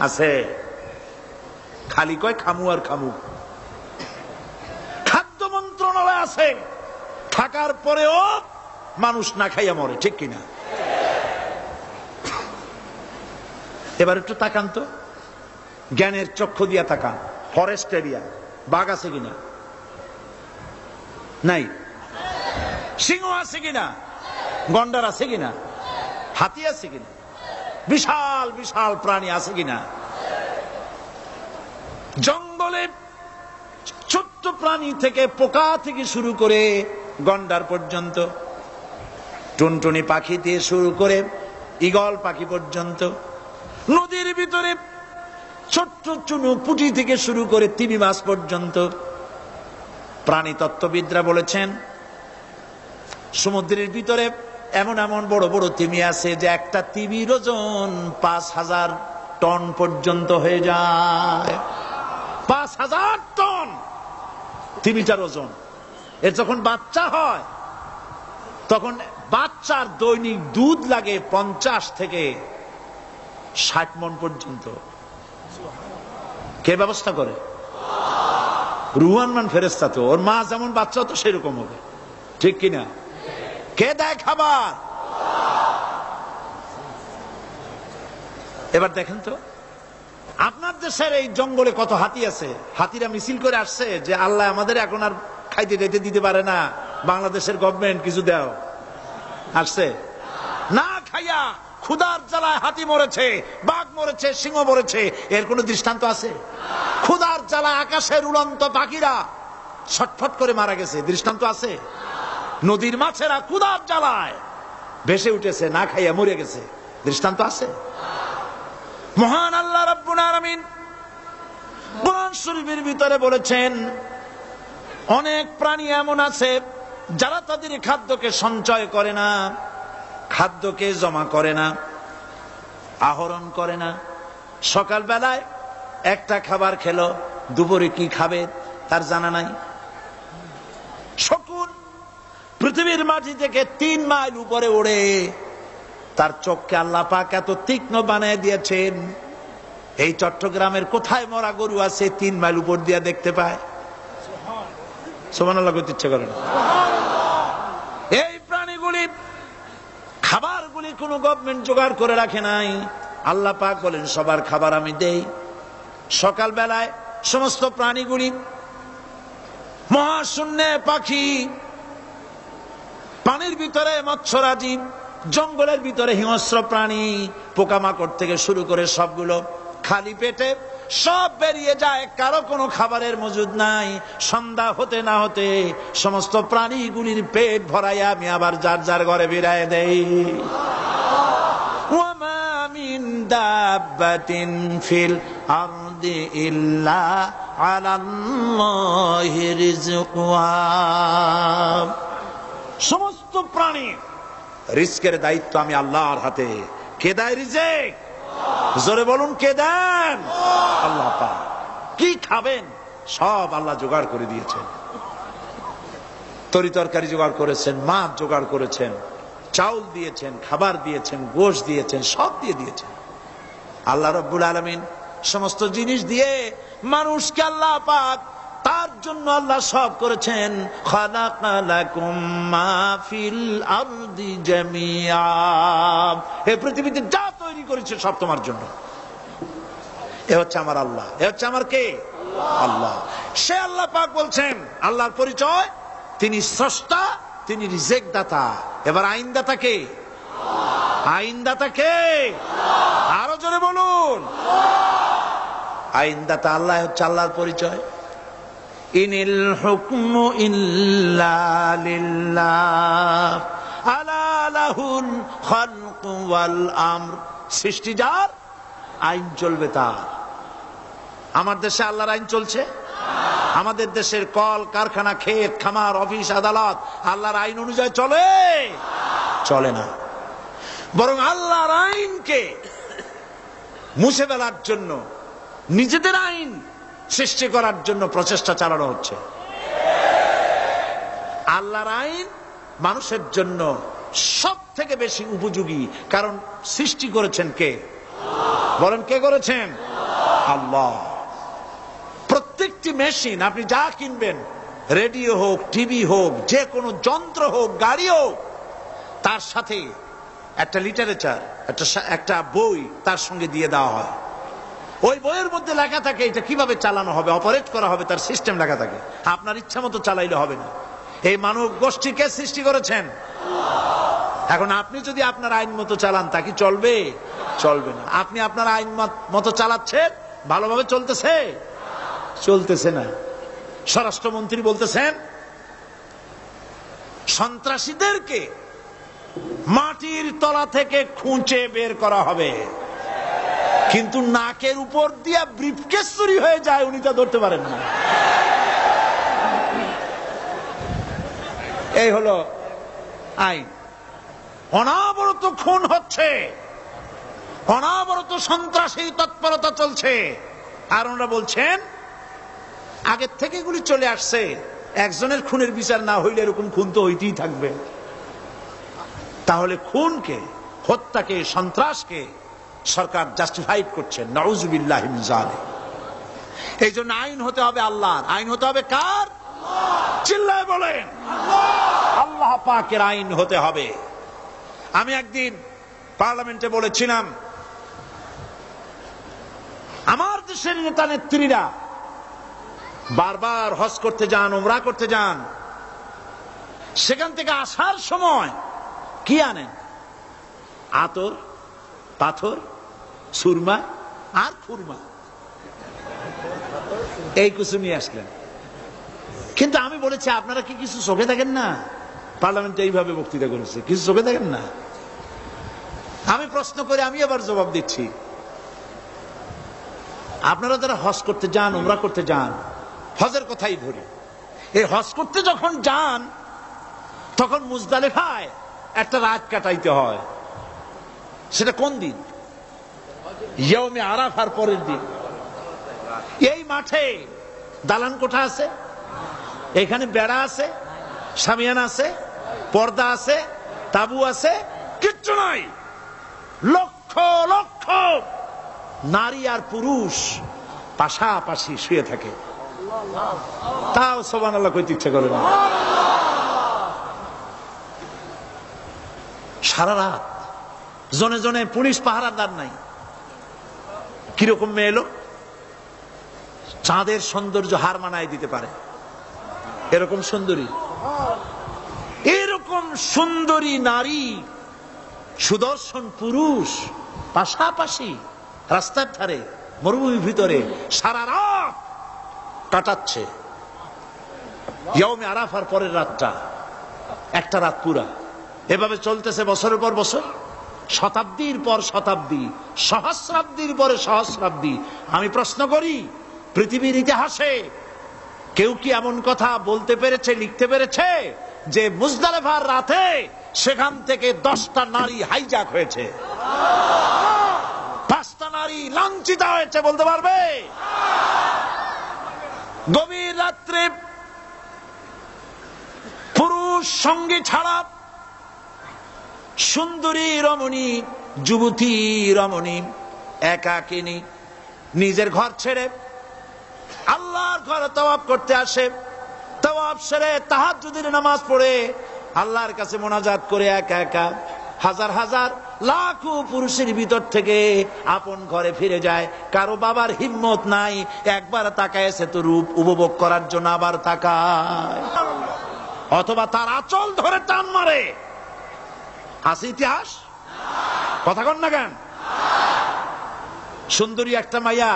আছে। খালি কয় খামু আর খামু। খাদ্য মন্ত্রণালয় আছে, থাকার পরেও মানুষ না খাইয়া মরে, ঠিক কিনা? এবার একটু তাকান তো, জ্ঞানের চক্ষু দিয়া তাকান। ফরেস্ট এরিয়া, বাঘ আছে কিনা? নাই। সিংহ আছে কিনা? গন্ডার আছে কিনা? হাতি আছে কিনা? বিশাল বিশাল প্রাণী আছে কিনা? জঙ্গলে ছোট্ট প্রাণী থেকে, পোকা থেকে শুরু করে গন্ডার পর্যন্ত, টুনটুনি পাখি দিয়ে শুরু করে ঈগল পাখি পর্যন্ত, নদীর ভিতরে ছোট্ট চুনু পুঁটি থেকে শুরু করে তিমি মাছ পর্যন্ত। প্রাণী তত্ত্ববিদরা বলেছেন সমুদ্রের ভিতরে এমন এমন বড় বড় তিমি আছে যে একটা তিমির ওজন 5000 টন পর্যন্ত হয়ে যায়। 5000 টন তিমিটার ওজন। এর যখন বাচ্চা হয় তখন বাচ্চার দৈনিক দুধ লাগে 50 থেকে 60 মণ পর্যন্ত। কে ব্যবস্থা করে? রুহান মান ফেরেশতা। তো ওর মা যেমন বাচ্চা তো সেরকম হবে, ঠিক কিনা? কে দেয় খাবার? এবার দেখেন তো, আপনার দেশের এই জঙ্গলে কত হাতি আছে। হাতিরা মিছিল করে আসছে যে আল্লাহ আমাদের এখন আর খাইতে টাইতে দিতে পারে না, বাংলাদেশের গভর্নমেন্ট কিছু দাও। আসছে না, খাইয়া ক্ষুধার জ্বালায় হাতি মরেছে, বাঘ মরেছে, সিংহ মরেছে। এর কোন দৃষ্টান্ত আছে? ক্ষুধার জ্বালায় আকাশের উড়ন্ত পাখিরা ছটফট করে মারা গেছে, দৃষ্টান্ত আছে? নদীর মাছেরা ক্ষুধার জ্বালায় ভেসে উঠেছে, না খাইয়া মরে গেছে, দৃষ্টান্ত আছে? মহান আল্লাহ রাব্বুল আলামিন কোরআন শরীফের ভিতরে বলেছেন অনেক প্রাণী এমন আছে যারা তাদের খাদ্যকে সঞ্চয় করে না, খাদ্যকে জমা করে না, আহরণ করে না। সকাল বেলায় একটা খাবার খেলো, দুপুরে কি খাবে তার জানা নাই। শকুন পৃথিবীর মাটি থেকে 3 মাইল উপরে ওড়ে, তার চোখকে আল্লাহ পাক এত তীক্ষ্ণ বানিয়ে দিয়েছেন, এই চট্টগ্রামের কোথায় মরা গরু আছে 3 মাইল উপর দিয়ে দেখতে পায়? সুবহানাল্লাহ করতে ইচ্ছে করে না। এই প্রাণীগুলি খাবারগুলি কোন গভর্নমেন্ট জোগাড় করে রাখে নাই। আল্লাহ পাক বলেন সবার খাবার আমি দেই। সকাল বেলায় সমস্ত প্রাণীগুলি, মহাশূন্যে পাখি, পানির ভিতরে মৎস্যরাজি, জঙ্গলের ভিতরে হিংস্র প্রাণী, পোকামাকড় থেকে শুরু করে সবগুলো খালি পেটে সব বেরিয়ে যায়, কারো কোনো খাবারের মজুদ নাই। সন্ধ্যা হতে না হতে সমস্ত প্রাণীগুলির পেট ভরাইয়া আমি আবার যার যার ঘরে ফিরায় দেই। ওয়ামা মিন দাব্বাতিন ফিল আরদি ইল্লা আলাল্লাহি রিজকুহা। সমস্ত প্রাণী রিজকের দায়িত্ব আমি আল্লাহর হাতে। কে দেয় রিজক? জোরে বলুন, কে দেন? আল্লাহ পাক। কি খাবেন সব আল্লাহ জোগাড় করে দিয়েছেন। তরি তরকারি জোগাড় করেছেন, মাছ জোগাড় করেছেন, চাউল দিয়েছেন, খাবার দিয়েছেন, গোশত দিয়েছেন, সব দিয়ে দিয়েছেন। আল্লাহ রাব্বুল আলামিন সমস্ত জিনিস দিয়ে মানুষকে আল্লাহ পাক তার জন্য আল্লাহ সব করেছেন। খালাকালাকুম মা ফিল আরদি জামিআ। এই পৃথিবীতে যা তৈরি করেছে সব তোমার জন্য। এ হচ্ছে আমার আল্লাহ, এ হচ্ছে আমার কে? আল্লাহ। সে আল্লাহ পাক বলছেন, আল্লাহর পরিচয় তিনি স্রষ্টা, তিনি রিজেক দাতা। এবার আইনদাতা কে? আইনদাতা কে? আরো জোরে বলুন। আইনদাতা আল্লাহ হচ্ছে আল্লাহর পরিচয়। ইনিল হুকমু ইল্লা লিল্লাহ আলা লাহুল খালকু ওয়াল আমর সৃষ্টি যার, আইন চলবে তার। আমার দেশে আল্লাহর আইন চলছে? আমাদের দেশের কল কারখানা, ক্ষেত খামার, অফিস আদালত আল্লাহর আইন অনুযায়ী চলে? চলে না। বরং আল্লাহর আইনকে মুছে ফেলার জন্য, নিজেদের আইন সৃষ্টি করার জন্য প্রচেষ্টা চালানো হচ্ছে। আল্লাহর আইন মানুষের জন্য সব থেকে বেশি উপযোগী, কারণ সৃষ্টি করেছেন কে? বলেন, কে করেছেন? আল্লাহ। প্রত্যেকটি মেশিন আপনি যা কিনবেন, রেডিও হোক, টিভি হোক, যে কোনো যন্ত্র হোক, গাড়ি হোক, তার সাথে একটা লিটারেচার, একটা বই তার সঙ্গে দিয়ে দেওয়া হয়। ওই বইয়ের মধ্যে লেখা থাকে এটা কিভাবে চালানো হবে, অপারেট করা হবে, তার সিস্টেম লেখা থাকে। আপনার ইচ্ছা মতো চালাইলে হবে না। এই মানব গোষ্ঠীকে সৃষ্টি করেছেন। এখন আপনি যদি আপনার আইন মতো চালান, তা কি চলবে? চলবে না। আপনি আপনার আইন মতো চালাচ্ছেন, ভালোভাবে চলতেছে? চলতেছে না। স্বরাষ্ট্রমন্ত্রী বলতেছেন সন্ত্রাসীদেরকে মাটির তলা থেকে খুঁজে বের করা হবে, কিন্তু নাকের উপর দিয়া ব্রিফকেস চুরি হয়ে যায়, উনি তা ধরতে পারেন না। এই হলো আইন। অনাবরত খুন হচ্ছে, অনাবরত সন্ত্রাসী তৎপরতা চলছে, আর ওনারা বলছেন আগের থেকে এগুলি চলে আসছে, একজনের খুনের বিচার না হইলে এরকম খুন তো হইতেই থাকবে। তাহলে খুনকে, হত্যাকে, সন্ত্রাসকে সরকার জাস্টিফাইড করছে। নাউযুবিল্লাহি মিন যালিক। এই জন্য আইন হতে হবে আল্লাহর। আইন হতে হবে কার? চিল্লায় বলেন, আল্লাহ পাকের আইন হতে হবে। আমি একদিন পার্লামেন্টে বলেছিলাম, আমার দেশের নেতা নেত্রীরা বারবার হজ করতে যান, উমরা করতে যান, সেখান থেকে আসার সময় কি আনেন? আতর, পাথর, সুরমা আর খুরমা, এই কিছু নিয়ে আসলেন। কিন্তু আমি বলেছি, আপনারা কি কিছু চোখে দেখেন না? পার্লামেন্টে এইভাবে বক্তৃতা করেছে, কিছু চোখে দেখেন না? আমি প্রশ্ন করে আমি আবার জবাব দিচ্ছি, আপনারা যারা হজ করতে যান, উমরা করতে যান, হজের কথাই ধরি, এই হজ করতে যখন যান তখন মুজদালিফায় একটা রাত কাটাইতে হয়। সেটা কোন দিন? ইয়ৌমে আরাফার পরের দিন। এই মাঠে দালান কোঠা আছে, এখানে বেড়া আছে, শামিয়ানা আছে, পর্দা আছে, তাবু আছে, কিচ্ছু নাই। লক্ষ লক্ষ নারী আর পুরুষ পাশাপাশি শুয়ে থাকে, তাও সুবহানাল্লাহ কইতে ইচ্ছা করে না। সারা রাত জনে জনে পুলিশ পাহারাদার নাই। কিরকম মেয়ে এলো, চাঁদের সৌন্দর্য হার মানায় দিতে পারে এরকম সুন্দরী, এরকম সুন্দরী নারী, সুদর্শন পুরুষ পাশাপাশি রাস্তার ধারে, মরুভূমির ভিতরে সারা রাত কাটাচ্ছে। ইয়ৌমে আরাফার পরের রাতটা একটা রাত পুরা। এভাবে চলতেছে বছরের পর বছর, শতাব্দীর পর শতাব্দী, সহস্রাব্দীর পরে সহস্রাব্দী। আমি প্রশ্ন করি, পৃথিবীর ইতিহাসে কেউ কি এমন কথা বলতে পেরেছে, লিখতে পেরেছে যে মুজদালিফার রাতে সেখান থেকে 10টা নারী হাইজ্যাক হয়েছে, 5টা নারী লাঞ্ছিত হয়েছে? বলতে পারবে? গভীর রাত্রে পুরুষ সঙ্গী ছাড়া সুন্দরী রমণী, যুবতী রমণী একাকিনী নিজের ঘর ছেড়ে আল্লাহর ঘরে তাওয়াফ করতে আসে। তাওয়াফ সেরে তাহাজ্জুদের নামাজ পড়ে আল্লাহর কাছে মোনাজাত করে একা একা হাজার হাজার লাখো পুরুষের ভিতর থেকে আপন ঘরে ফিরে যায়। কারো বাবার হিম্মত নাই একবার তাকায় সে তো রূপ উপভোগ করার জন্য আবার তাকায়, অথবা তার আঁচল ধরে টান মারে। আছে ইতিহাস? কথা কন না কেন? সুন্দরী একটা মাইয়া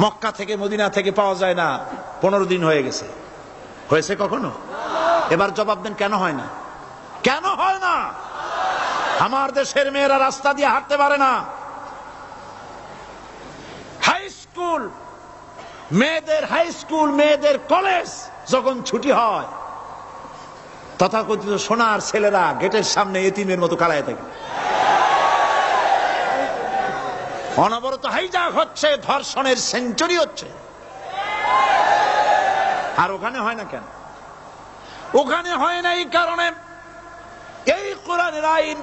মক্কা থেকে, মদিনা থেকে পাওয়া যায় না, 15 দিন হয়ে গেছে। হয়েছে কখনো? এবার জবাব দেন, কেন হয় না? কেন হয় না? আমার দেশের মেয়েরা রাস্তা দিয়ে হাঁটতে পারে না। হাই স্কুল মেয়েদের কলেজ যখন ছুটি হয়, তথাকথিত সোনার ছেলেরা গেটের সামনে এতিমের মতো কালায় থাকে। অনবরত হাইজাক হচ্ছে, ধর্ষণের সেঞ্চুরি হচ্ছে। আর ওখানে হয় না কেন? ওখানে হয় না এই কারণে, এই কোরআনের আইন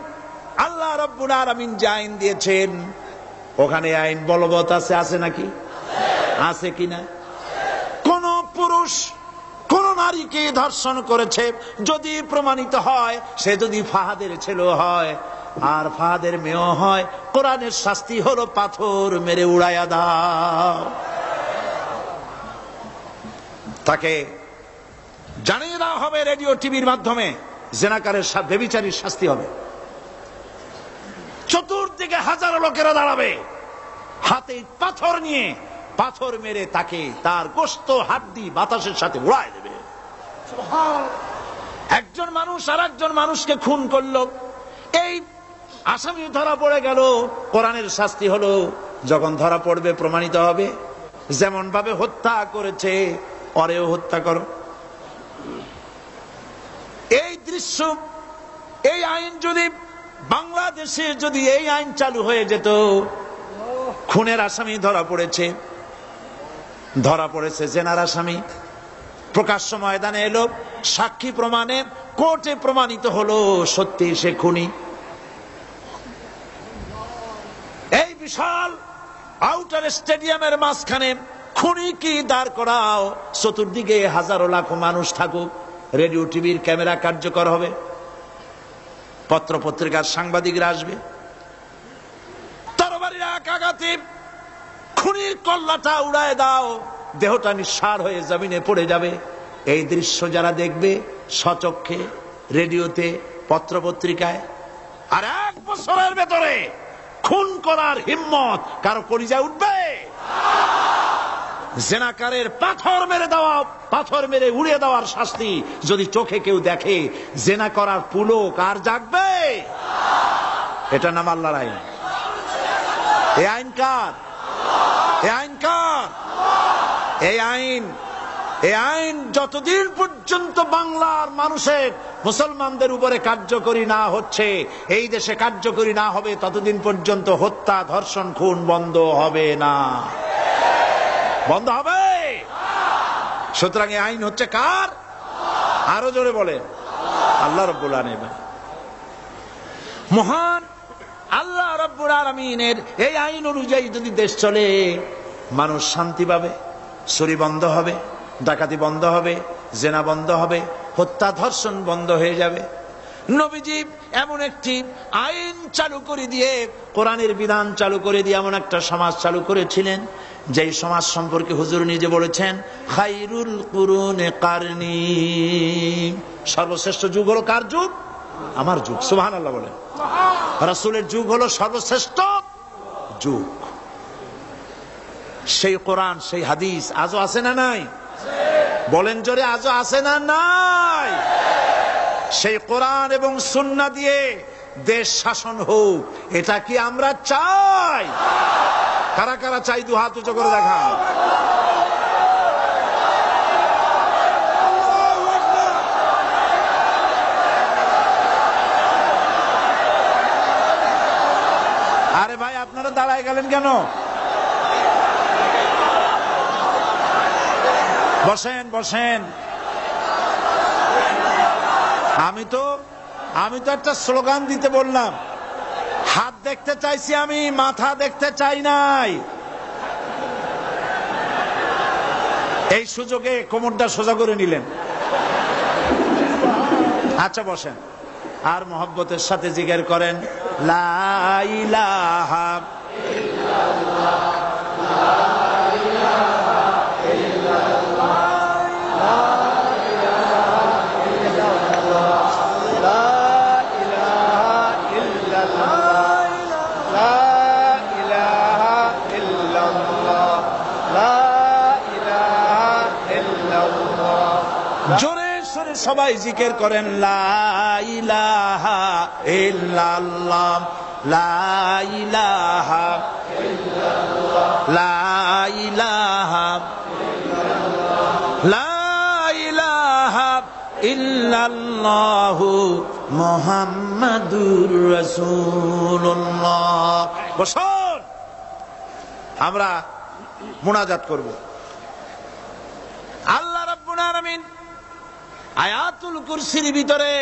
আল্লাহ রাব্বুল আলামিন যে আইন দিয়েছেন, ওখানে আইন বলবৎ আছে নাকি? আছে কিনা? কোন পুরুষ কোন নারীকে ধর্ষণ করেছে যদি প্রমাণিত হয়, সে যদি ফাহাদের ছেলে হয় আর ফাহাদের মেয়েও হয়, কোরআনের শাস্তি হলো পাথর মেরে উড়াইয়া দাও। তাকে জানিয়ে দেওয়া হবে রেডিও টিভির মাধ্যমে, জেনাকারের ব্যভিচারীর শাস্তি হবে। চতুর্দিকে হাজারো লোকেরা দাঁড়াবে, হাতে পাথর নিয়ে, পাথর মেরে তাকে তার গোশত হাড্ডি বাতাসের সাথে উড়ায় দেবে। একজন মানুষ আর একজন মানুষকে খুন করলো, এই আসামি ধরা পড়ে গেল, কোরআনের শাস্তি হলো যখন ধরা পড়বে প্রমাণিত হবে, যেমন ভাবে হত্যা করেছে ওরেও হত্যা করো। এই দৃশ্য, এই আইন যদি বাংলাদেশে যদি এই আইন চালু হয়ে যেত, খুনের আসামি ধরা পড়েছে জেনার আসামি, প্রকাশ্য ময়দানে এলো, সাক্ষী প্রমাণে কোর্টে প্রমাণিত হলো সত্যি সে খুনি। এই বিশাল আউটার স্টেডিয়ামের মাঝখানে খুনি কি দাঁড় করাও, চতুর্দিকে হাজারো লাখো মানুষ থাকুক, রেডিও টিভির ক্যামেরা কার্যকর হবে, পত্র পত্রিকার সাংবাদিকরা আসবে, তরবারির এক আঘাতে খুনির কল্লাটা উড়ায় দাও, দেহটা নিঃসার হয়ে জমিনে পড়ে যাবে। এই দৃশ্য যারা দেখবে স্বচক্ষে, রেডিওতে, পত্র পত্রিকায়, আর 1 বছরের ভেতরে খুন করার হিম্মত কারো কলিজায় উঠবে? জেনাকারের পাথর মেরে উড়িয়ে দেওয়ার শাস্তি যদি চোখে কেউ দেখে, জেনা করার পুলক আর জাগবে? এটা নাম আল্লাহর আইন। এই আইন কার? এই আইন যতদিন পর্যন্ত বাংলার মানুষের, মুসলমানদের উপরে কার্যকরী না হচ্ছে, এই দেশে কার্যকরী না হবে, ততদিন পর্যন্ত হত্যা, ধর্ষণ, খুন বন্ধ হবে না। বন্ধ হবে। সুতরাং এই আইন হচ্ছে কার? আরো জোরে বলে, আল্লাহ রাব্বুল আলামিন। মহান আল্লাহ রাব্বুল আলামিনের এই আইন অনুযায়ী যদি দেশ চলে, মানুষ শান্তি পাবে, চুরি বন্ধ হবে, ডাকাতি বন্ধ হবে, জেনা বন্ধ হবে, হত্যা ধর্ষণ বন্ধ হয়ে যাবে। নবীজি এমন একটি আইন চালু করে দিয়ে, কোরআনের বিধান চালু করে দিয়ে এমন একটা সমাজ চালু করেছিলেন, যেই সমাজ সম্পর্কে হুজুর নিজে বলেছেন, খায়রুল কুরুনে কারনি, সর্বশ্রেষ্ঠ যুগ হলো কার যুগ? আমার যুগ। সুবহানাল্লাহ বলেন। রাসূলের যুগ হলো সর্বশ্রেষ্ঠ যুগ। সেই কোরআন, সেই হাদিস আজও আছে না নাই? বলেন জোরে, আজও আছে না নাই? সেই কোরআন এবং সুন্নাহ দিয়ে দেশ শাসন হোক, এটা কি আমরা চাই? কারা কারা চাই? দু হাত উঁচু করে দেখা। আরে ভাই, আপনারা দাঁড়ায় গেলেন কেন? বসেন বসেন। আমি তো একটা স্লোগান দিতে বললাম, হাত দেখতে চাইছি আমি, মাথা দেখতে চাই নাই। এই সুযোগে কোমরটা সোজা করে নিলেন। আচ্ছা বসেন, আর মহব্বতের সাথে জিকির করেন, লা ইলাহা ইল্লাল্লাহ, লা ইলাহা ইল্লাল্লাহ, লা ইলাহা ইল্লাল্লাহ, লা ইলাহা ইল্লাল্লাহ, লা ইলাহা ইল্লাল্লাহ, লা ইলাহা ইল্লাল্লাহ। জোরে সরে সবাই সবাই জিকির করেন লা ইলাহা ইল্লাল্লাহ, লা ইলাহা ইল্লাল্লাহ, লা ইলাহা ইল্লাল্লাহ, লা ইলাহা ইল্লাল্লাহু মুহাম্মাদুর রাসূলুল্লাহ। বসুন, আমরা মুনাজাত করব। আল্লাহ রাব্বুল আলামিন আয়াতুল কুরসির ভিতরে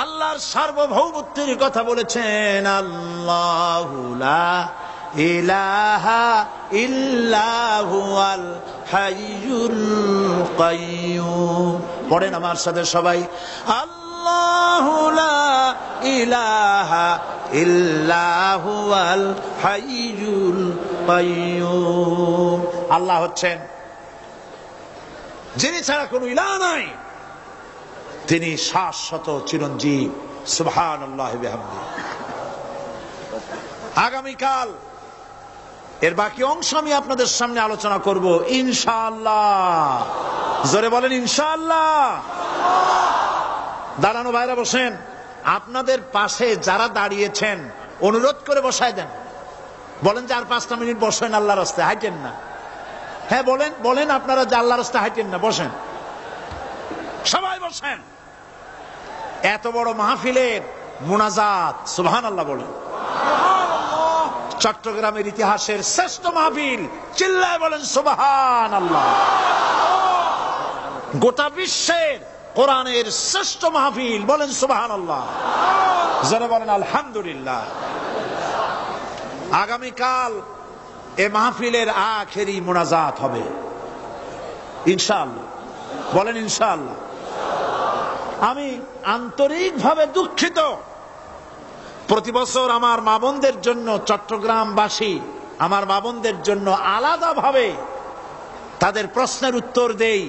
আল্লাহর সার্বভৌমত্বের কথা বলেছেন। আল্লাহু লা ইলাহা ইল্লা হুয়াল হাইয়ুল কাইয়্যুম। পড়েন আমার সাথে সবাই, আল্লাহু লা ইলাহা ইল্লা হুয়াল হাইয়ুল কাইয়্যুম। আল্লাহ হচ্ছেন যিনি ছাড়া কোনো ইলাহ নাই, তিনি শাশ্বত চিরঞ্জীব। সুবহানাল্লাহ বিহামদিহি। আগামীকাল এর বাকি অংশ আমি আপনাদের সামনে আলোচনা করব ইনশাআল্লাহ। জোরে বলেন ইনশাআল্লাহ। দাঁড়ানো ভাইরা বসেন, আপনাদের পাশে যারা দাঁড়িয়েছেন অনুরোধ করে বসায় দেন। বলেন যে আর 5টা মিনিট বসেন, আল্লাহর রাস্তায় হাঁটেন না। হ্যাঁ বলেন, বলেন আপনারা যে আল্লাহর রাস্তায় হাঁটেন না, বসেন, সবাই বসেন। এত বড় মাহফিলের মুনাজাত, সুবহানাল্লাহ বলেন। চট্টগ্রামের ইতিহাসের শ্রেষ্ঠ মাহফিল, চিল্লায় বলেন সুবহানাল্লাহ। গোটা বিশ্বের কোরআনের শ্রেষ্ঠ মাহফিল, বলেন সুবহানাল্লাহ। যারা বলেন আলহামদুলিল্লাহ। আগামীকাল এ মাহফিলের আখেরি মুনাজাত হবে ইনশাআল্লাহ। বলেন ইনশাআল্লাহ। আমি আন্তরিকভাবে দুঃখিত, প্রতি বছর আমার মা বোনদের জন্য, চট্টগ্রামবাসী আমার মা বোনদের জন্য আলাদাভাবে তাদের প্রশ্নের উত্তর দেই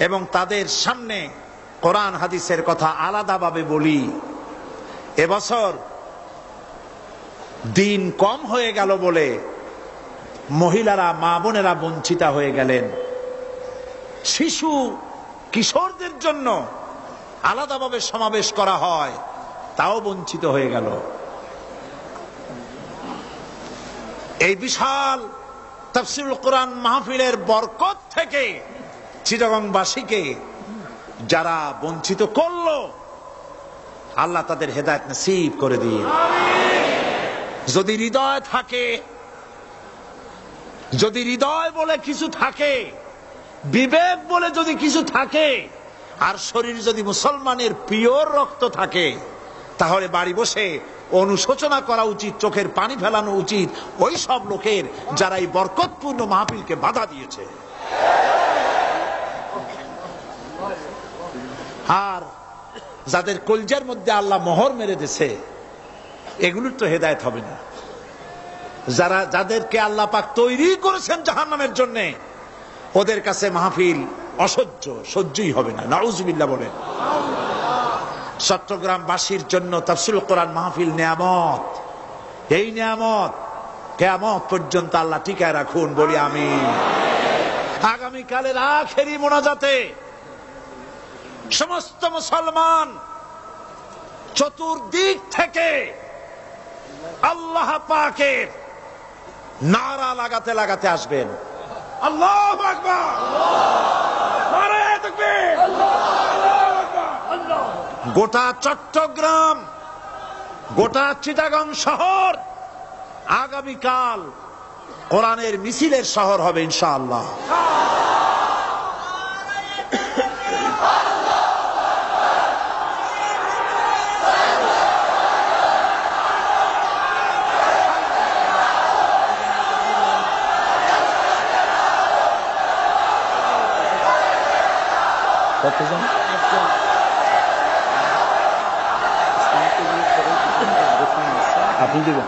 এবং তাদের সামনে কোরআন হাদিসের কথা আলাদাভাবে বলি। এবছর দিন কম হয়ে গেল বলে মহিলারা, মা বোনেরা বঞ্চিতা হয়ে গেলেন। শিশু কিশোরদের জন্য আলাদাভাবে সমাবেশ করা হয়, তাও বঞ্চিত হয়ে গেল। এই বিশাল তাফসীরুল কোরআন মাহফিলের বরকত থেকে চিটাগংবাসীকে যারা বঞ্চিত করলো, আল্লাহ তাদের হেদায়েত নসিব করে দিন। যদি হৃদয় থাকে, যদি হৃদয় বলে কিছু থাকে, বিবেক বলে যদি কিছু থাকে, আর শরীর যদি মুসলমানের পিওর রক্ত থাকে, তাহলে বাড়ি বসে অনুশোচনা করা উচিত, চোখের পানি ফেলানো উচিত ওই সব লোকের যারা এই বরকতপূর্ণ মাহফিলকে বাধা দিয়েছে। আর যাদের কলজার মধ্যে আল্লাহ মোহর মেরে দিয়েছে, এগুলোর তো হেদায়েত হবে না। যাদেরকে আল্লাহ পাক তৈরি করেছেন জাহান্নামের জন্য, ওদের কাছে মাহফিল অসহ্য, সহ্যই হবে না। নাউজুবিল্লাহ বলেন। চট্টগ্রামবাসীর জন্য তাফসীরুল কোরআন মাহফিল নিয়ামত। এই নিয়ামত কিয়ামত পর্যন্ত আল্লাহ টিকায় রাখুন, বলি আমিন। আগামীকালের আখেরি মোনাজাতে সমস্ত মুসলমান চতুর্দিক থেকে আল্লাহ পাকের নারা লাগাতে লাগাতে আসবেন। আল্লাহু আকবার, নারায়ে তাকবীর। গোটা চট্টগ্রাম, গোটা চিটাগং শহর আগামীকাল কোরআনের মিছিলের শহর হবে ইনশাআল্লাহ। কতজন? আপনি দেবেন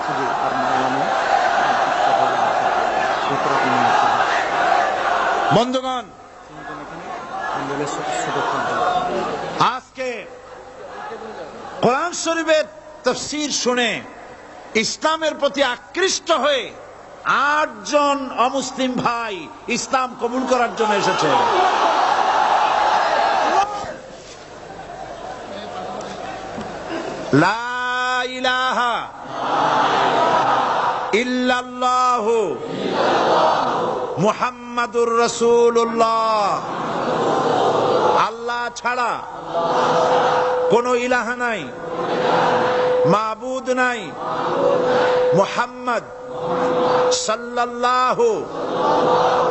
বন্ধুগণ, আজকে কোরআন শরীফের তাফসীর শুনে ইসলামের প্রতি আকৃষ্ট হয়ে 8 জন অমুসলিম ভাই ইসলাম কবুল করার জন্য এসেছে। লা ইলাহা ইল্লাল্লাহু মুহাম্মাদুর রাসূলুল্লাহ। আল্লাহ ছাড়া কোনো ইলাহা নাই, মাবুদ নাই। মুহাম্মদ সাল্লাল্লাহু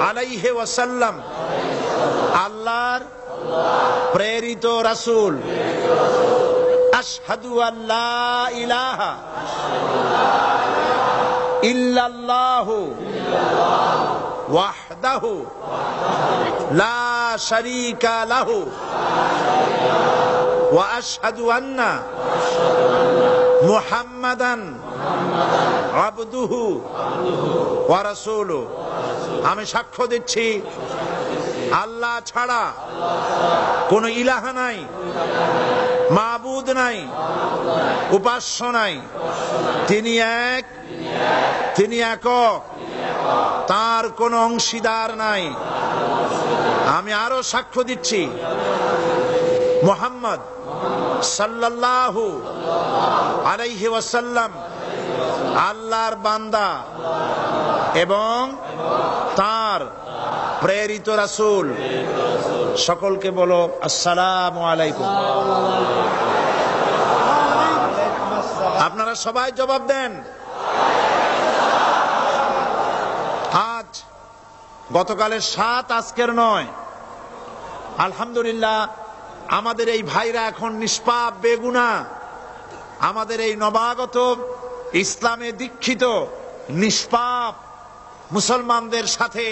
আলাইহি ওয়াসাল্লাম আল্লাহর প্রেরিত রাসূল। আশহাদু আল্লা ইলাহা ইল্লাল্লাহু ওয়াহদাহু লা শারীকা লাহু ওয়া আশহাদু আন্না মুহাম্মাদান আবদুহু ওয়া রাসূলুহু। আমি সাক্ষ্য দিচ্ছি আল্লাহ ছাড়া কোনো ইলাহা নাই, মাবুদ নাই, উপাস্য নাই। তিনি এক, তিনি একক, তার কোনো অংশীদার নাই। আমি আরো সাক্ষ্য দিচ্ছি মুহাম্মদ সাল্লাল্লাহু আলাইহি ওয়াসাল্লাম আল্লাহর বান্দা এবং তার প্রেরিত রাসূল। সকলকে বলো আসসালামু আলাইকুম। আপনারা সবাই জবাব দেন। আজ গতকালের ৭, আজকের ৯। আলহামদুলিল্লাহ, আমাদের এই ভাইরা এখন নিষ্পাপ, বেগুনা। আমাদের এই নবাগত ইসলামে দীক্ষিত নিষ্পাপ মুসলমানদের সাথে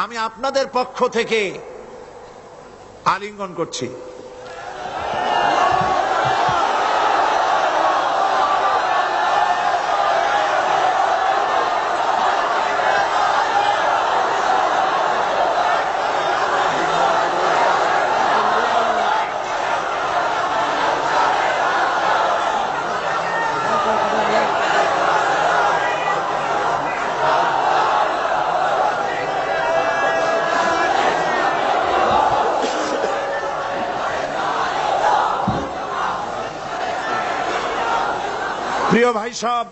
আমি আপনাদের পক্ষ থেকে আলিঙ্গন করছি। প্রিয় ভাই সব,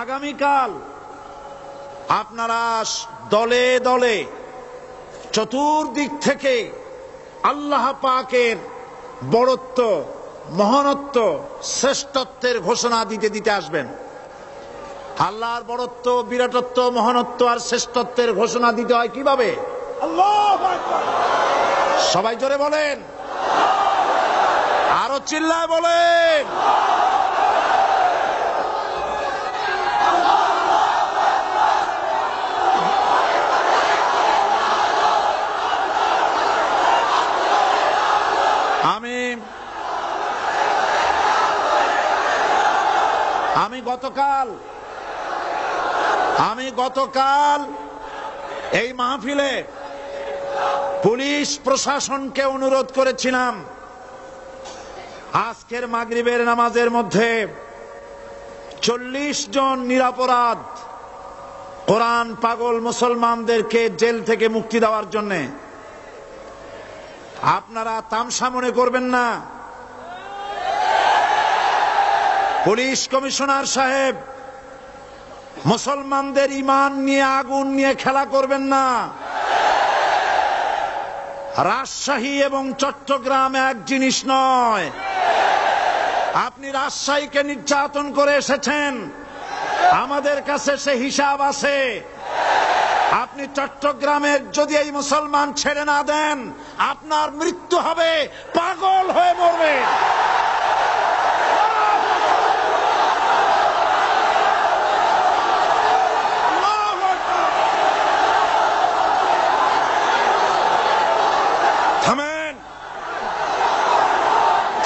আগামীকাল আপনারা দলে দলে চতুর্দিক থেকে আল্লাহ পাকের বড়ত্ব, মহানত্ব, শ্রেষ্ঠত্বের ঘোষণা দিতে দিতে আসবেন। আল্লাহর বড়ত্ব, বিরাটত্ব, মহানত্ব আর শ্রেষ্ঠত্বের ঘোষণা দিতে হয় কিভাবে? আল্লাহু আকবার। সবাই জোরে বলেন, আরো চিল্লায় বলেন। আমি গতকাল এই মাহফিলে পুলিশ প্রশাসনকে অনুরোধ করেছিলাম, আজকের মাগরিবের নামাজের মধ্যে 40 জন নিরপরাধ কোরআন পাগল মুসলমানদেরকে জেল থেকে মুক্তি দেওয়ার জন্য। আপনারা তামসা মনে করবেন না। পুলিশ কমিশনার সাহেব, মুসলমানদের ঈমান নিয়ে, আগুন নিয়ে খেলা করবেন না। রাজশাহী এবং চট্টগ্রাম এক জিনিস নয়। আপনি রাজশাহীকে নির্যাতন করে এসেছেন, আমাদের কাছে সে হিসাব আছে। আপনি চট্টগ্রামের যদি এই মুসলমান ছেড়ে না দেন, আপনার মৃত্যু হবে, পাগল হয়ে মরবে।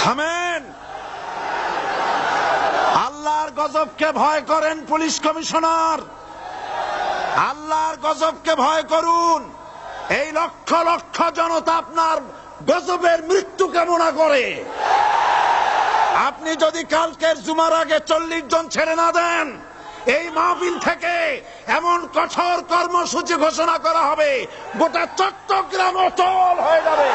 থামেন। আল্লাহর গজবকে ভয় করেন পুলিশ কমিশনার, আল্লাহর গজবকে ভয় করুন। এই লক্ষ লক্ষ জনতা আপনার গজবের মৃত্যু কামনা করে। আপনি যদি কালকের জুমার আগে 40 জন ছেড়ে না দেন, এই মাহফিল থেকে এমন কঠোর কর্মসূচি ঘোষণা করা হবে, গোটা চট্টগ্রাম অচল হয়ে যাবে।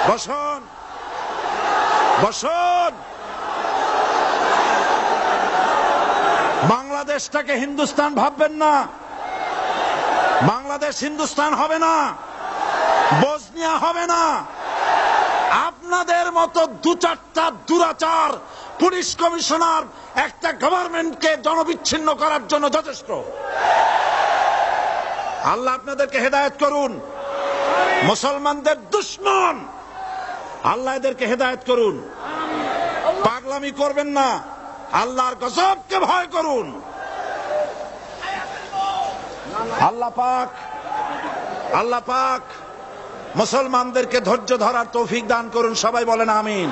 বসুন, বসুন। বাংলাদেশটাকে হিন্দুস্তান ভাববেন না। বাংলাদেশ হিন্দুস্তান হবে না, বসনিয়া হবে না। আপনাদের মতো দু চারটা দুরাচার পুলিশ কমিশনার একটা গভর্নমেন্টকে জনবিচ্ছিন্ন করার জন্য যথেষ্ট। আল্লাহ আপনাদেরকে হেদায়েত করুন। মুসলমানদের দুশমন, আল্লাহ এদেরকে হেদায়েত করুন। পাগলামি করবেন না, আল্লাহর গজবকে ভয় করুন। আল্লাহ পাক মুসলমানদেরকে ধৈর্য ধরার তৌফিক দান করুন। সবাই বলেন আমিন।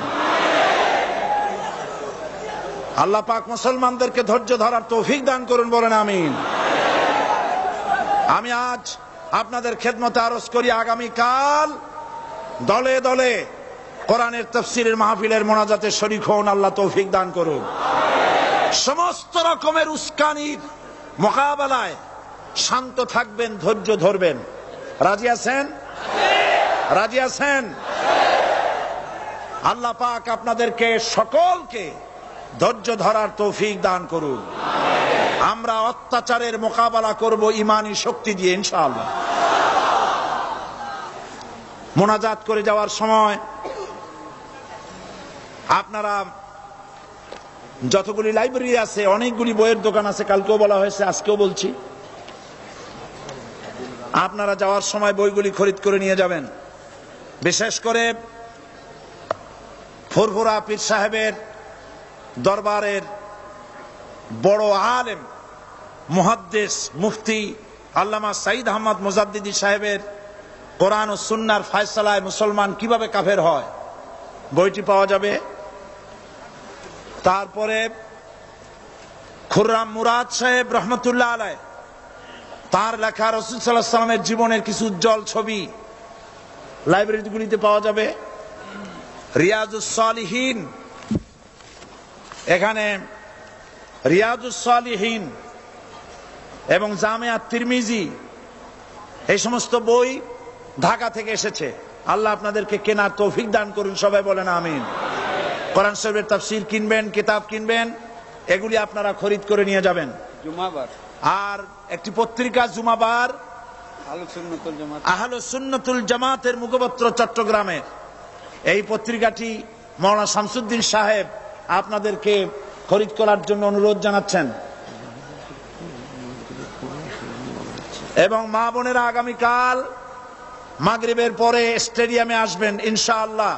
আল্লাহ পাক মুসলমানদেরকে ধৈর্য ধরার তৌফিক দান করুন, বলেন আমিন। আমি আজ আপনাদের খেদমতে আরজ করি, আগামীকাল দলে দলে কোরআনের তাফসীরের মাহফিলের মোনাজাতে শরীক হন। আল্লাহ তৌফিক দান করুন। সমস্ত রকমের উস্কানির মোকাবেলায় শান্ত থাকবেন, ধৈর্য ধরবেন। রাজি আছেন? রাজি আছেন? আল্লাহ পাক আপনাদেরকে সকলকে ধৈর্য ধরার তৌফিক দান করুন। আমরা অত্যাচারের মোকাবেলা করব ঈমানি শক্তি দিয়ে ইনশাআল্লাহ। মোনাজাত করে যাওয়ার সময় আপনারা যতগুলি লাইব্রেরি আছে, অনেকগুলি বইয়ের দোকান আছে, কালকেও বলা হয়েছে, আজকেও বলছি, আপনারা যাওয়ার সময় বইগুলি খরিদ করে নিয়ে যাবেন। বিশেষ করে ফুরফুরা পীর সাহেবের দরবারের বড় আলেম মুহাদ্দিস মুফতি আল্লামা সাইদ আহমদ মুজাদ্দিদি সাহেবের কোরআন ও সুন্নাহর ফয়সালায় মুসলমান কিভাবে কাফের হয় বইটি পাওয়া যাবে। তারপরে খুররাম মুরাদ সাহেব রহমতুল্লাহ আলাইহ, তার লেখা রাসূল সাল্লাল্লাহু আলাইহি ওয়াসাল্লামের জীবনের কিছু উজ্জ্বল ছবি লাইব্রেরিগুলিতে পাওয়া যাবে। রিয়াজুস সালিহিন, এখানে রিয়াজুস সালিহিন এবং জামিয়া তিরমিজি, এই সমস্ত বই ঢাকা থেকে এসেছে। আল্লাহ আপনাদেরকে কেনার তৌফিক দান করুন। সবাই বলেন আমিন। কোরআন শরীফের তাফসীর কিনবেন, কিতাব কিনবেন, এগুলি আপনারা খরিদ করে নিয়ে যাবেন। জুমাবার আর একটি পত্রিকা জুমাবার, আহলুস সুন্নাতুল জামাতের মুখপত্র চট্টগ্রামের, এই পত্রিকাটি মাওলানা শামসুদ্দিন সাহেব আপনাদেরকে খরিদ করার জন্য অনুরোধ জানাচ্ছেন। এবং মা বোনেরা আগামীকাল মাগরিবের পরে স্টেডিয়ামে আসবেন ইনশাআল্লাহ।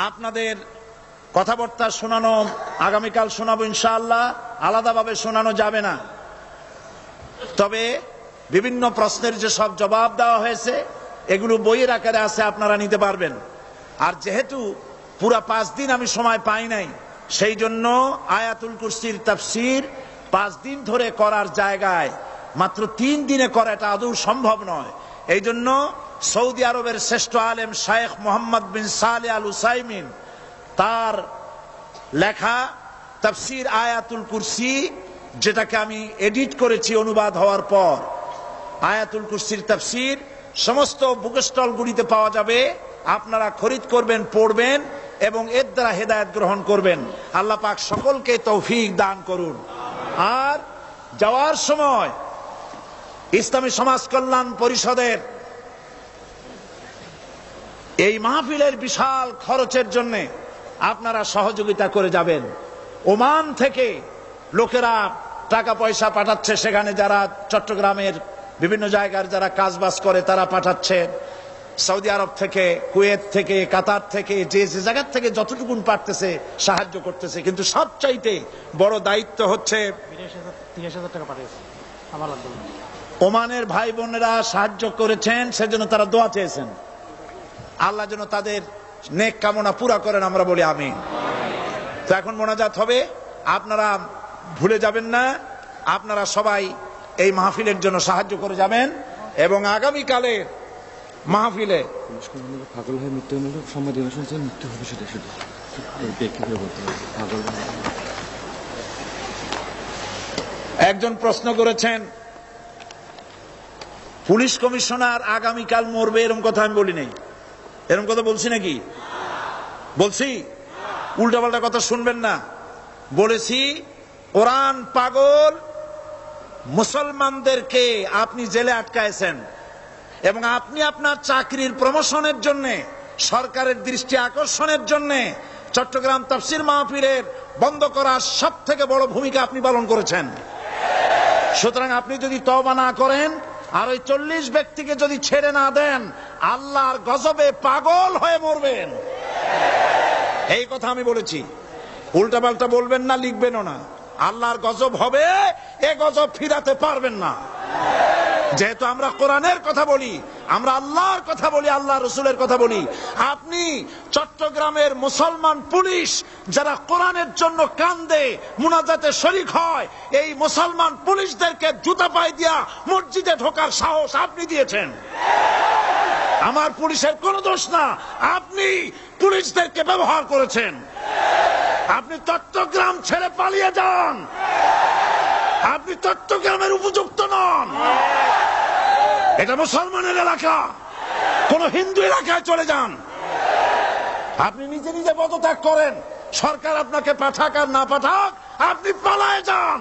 আপনাদের কথাবার্তা শোনানো আগামীকাল শোনাবো ইনশাআল্লাহ, আলাদাভাবে শোনানো যাবে না। তবে বিভিন্ন প্রশ্নের যে সব জবাব দেওয়া হয়েছে এগুলো বইয়ের আকারে আছে, আপনারা নিতে পারবেন। আর যেহেতু পুরা 5 দিন আমি সময় পাই নাই, সেই জন্য আয়াতুল কুরসির তাফসীর 5 দিন ধরে করার জায়গায় মাত্র 3 দিনে করাটা আদৌ সম্ভব নয়। এই জন্য সৌদি আরবের শ্রেষ্ঠ আলেম শায়েখ মোহাম্মদ বিন সালেহ আল উসাইমিন, তার লেখা তাফসীর আয়াতুল কুরসি, যেটাকে আমি এডিট করেছি অনুবাদ হওয়ার পর, আয়াতুল কুরসির তাফসীর সমস্ত বুক স্টলগুলিতে পাওয়া যাবে। আপনারা খরিদ করবেন, পড়বেন এবং এর দ্বারা হেদায়েত গ্রহণ করবেন। আল্লাহ পাক সকলকে তৌফিক দান করুন। আর যাওয়ার সময় ইসলামী সমাজ কল্যাণ পরিষদের এই মাহফিলের বিশাল খরচের জন্য আপনারা সহযোগিতা করে যাবেন। ওমান থেকে লোকেরা টাকা পয়সা পাঠাচ্ছে, সেখানে যারা চট্টগ্রামের বিভিন্ন জায়গার যারা কাজবাজ করে তারা পাঠাচ্ছে। সৌদি আরব থেকে, কুয়েত থেকে, কাতার থেকে, যে যে জায়গার থেকে যতটুকুন পারতেছে সাহায্য করতেছে। কিন্তু সবচাইতে বড় দায়িত্ব হচ্ছে 30,000 টাকা পাঠিয়েছে আমার লাগবে। ওমানের ভাই বোনেরা সাহায্য করেছেন, সেজন্য তারা দোয়া চেয়েছেন। আল্লাহ যেন তাদের নেক কামনা পুরা করেন, আমরা বলি আমিন। তো এখন মোনাজাত হবে, আপনারা ভুলে যাবেন না। আপনারা সবাই এই মাহফিলের জন্য সাহায্য করে যাবেন এবং আগামীকালে মাহফিলে পাগল হয়ে মৃত্যু হলে সম্মতি শুনছে মৃত্যু হবে, সেটা শুধু বলতে হবে পাগল। একজন প্রশ্ন করেছেন, পুলিশ কমিশনার আগামীকাল মরবে, এরকম কথা আমি বলি নাই। এরকম কথা বলছি নাকি? বলছি? উল্টাপাল্টা কথা শুনবেন না। বলেছি কোরআন পাগল মুসলমানদেরকে আপনি জেলে আটকায়ছেন এবং আপনি আপনার চাকরির প্রমোশনের জন্য, সরকারের দৃষ্টি আকর্ষণের জন্য চট্টগ্রাম তাফসীর মাহফিলের বন্ধ করার সব থেকে বড় ভূমিকা আপনি পালন করেছেন। সুতরাং আপনি যদি তওবা না করেন আর ওই 40 ব্যক্তিকে যদি ছেড়ে না দেন, আল্লাহর গজবে পাগল হয়ে মরবেন। এই কথা আমি বলেছি। উল্টাপাল্টা বলবেন না, লিখবেনও না। আল্লাহর গজব হবে, এ গজব ফিরাতে পারবেন না। যেহেতু আমরা কোরআনের কথা বলি, আমরা আল্লাহর কথা বলি, আল্লাহ রসুলের কথা বলি। আপনি চট্টগ্রামের মুসলমান পুলিশ যারা কোরআনের জন্য কান্দে, মুনাজাতে শরীক হয়, এই মুসলমান পুলিশদেরকে জুতা পায়ে দিয়া মসজিদে ঢোকার সাহস আপনি দিয়েছেন। আমার পুলিশের কোনো দোষ না, আপনি পুলিশদেরকে ব্যবহার করেছেন। আপনি চট্টগ্রাম ছেড়ে পালিয়ে যান, আপনি চট্টগ্রামের উপযুক্ত নন। এটা মুসলমানের এলাকা, কোন হিন্দু এলাকায় চলে যান। আপনি নিজে নিজে পদত্যাগ করেন, সরকার আপনাকে পাঠাক আর না পাঠাক, আপনি পালায়ে যান।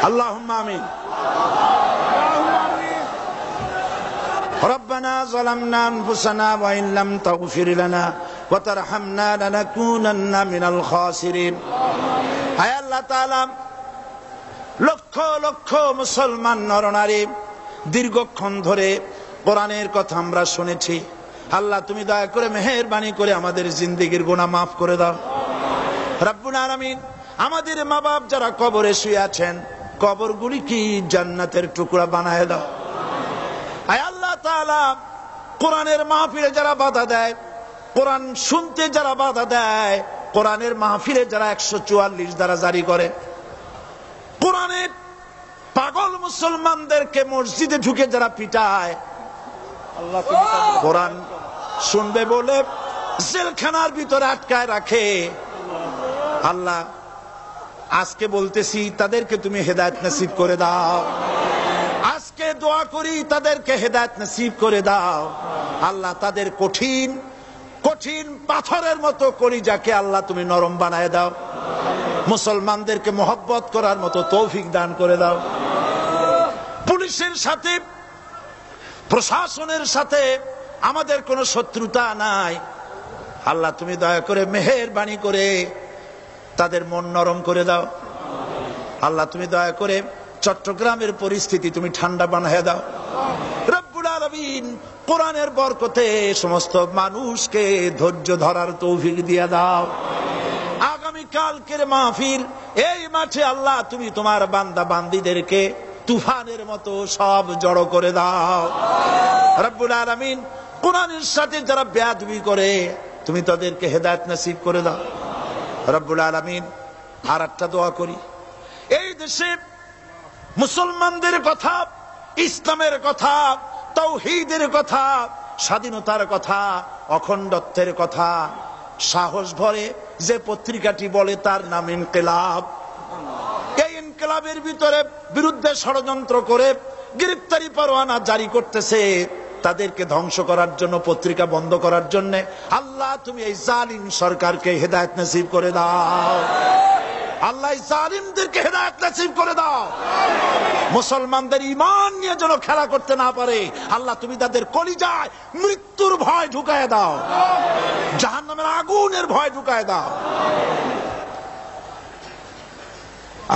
আল্লাহুম্মা আমিন। ربنا ظلمنا أنفسنا وإن لم تغفر لنا وترحمنا لنكونن من الخاسرين। আয় আল্লাহ তাআলা, লক্ষ লক্ষ মুসলমান নরনারী দীর্ঘক্ষণ ধরে কোরআনের কথা আমরা শুনেছি। আল্লাহ তুমি দয়া করে মেহেরবানি করে আমাদের জিন্দেগির গুনাহ মাফ করে দাও রব্বুল আলামিন। আমাদের মা বাপ যারা কবরে শুয়ে আছেন, কবরগুলি কি জান্নাতের টুকরা বানায় দাও। আয় আল্লাহ তাআলা, কোরআনের মাহফিলে যারা বাধা দেয়, কোরআন শুনতে যারা বাধা দেয়, কোরআনের মাহফিলে যারা 144 দ্বারা জারি করে, কোরআনের পাগল মুসলমানদেরকে মসজিদে ঢুকে যারা পিটায়, কোরআন শুনবে বলে জেলখানার ভিতরে আটকায় রাখে, আল্লাহ আজকে বলতেছি তাদেরকে তুমি হেদায়েত নসিব করে দাও। আজকে দোয়া করি তাদেরকে হেদায়েত নসিব করে দাও। আল্লাহ তাদের কঠিন কঠিন পাথরের মতো কলিজাকে আল্লাহ তুমি নরম বানায় দাও। মুসলমানদেরকে মহব্বত করার মতো তৌফিক দান করে দাও। পুলিশের সাথে, প্রশাসনের সাথে আমাদের কোনো শত্রুতা নাই। আল্লাহ তুমি দয়া করে মেহেরবানি করে তাদের মন নরম করে দাও। আল্লাহ তুমি দয়া করে চট্টগ্রামের পরিস্থিতি তুমি ঠান্ডা বানায় দাও রব্বুল আলামিন। কোরআনের বরকতে সমস্ত মানুষকে ধৈর্য ধরার তৌফিক দিয়ে দাও। আগামী কালকের মাহফিল এই মাঠে আল্লাহ তুমি তোমার বান্দা বান্দীদেরকে তুফানের মতো সব জড়ো করে দাও রব্বুল আলামিন। কোরআনের সাথে যারা বেয়াদবি করে তুমি তাদেরকে হেদায়েত নসিব করে দাও রব্বুল আলামিন। আর একটা দোয়া করি, এই দেশে মুসলমানদের কথা, ইসলামের কথা, তাওহীদের কথা, স্বাধীনতার কথা, অখণ্ডত্বের কথা সাহস ভরে যে পত্রিকাটি বলে তার নাম ইনকিলাব। এই ইনকিলাবের ভিতরে বিরুদ্ধে ষড়যন্ত্র করে গ্রেফতারি পরোয়ানা জারি করতেছে, তাদেরকে ধ্বংস করার জন্য, পত্রিকা বন্ধ করার জন্য। আল্লাহ তুমি এই জালিম সরকারকে হেদায়েত নসিব করে দাও। আল্লাহ জালিমদেরকে হেদায়েত নসিব করে দাও। মুসলমানদের ঈমান নিয়ে যেন খেলা করতে না পারে আল্লাহ তুমি তাদের কলিজায় মৃত্যুর ভয় ঢুকায় দাও, জাহান্নামের আগুনের ভয় ঢুকায় দাও।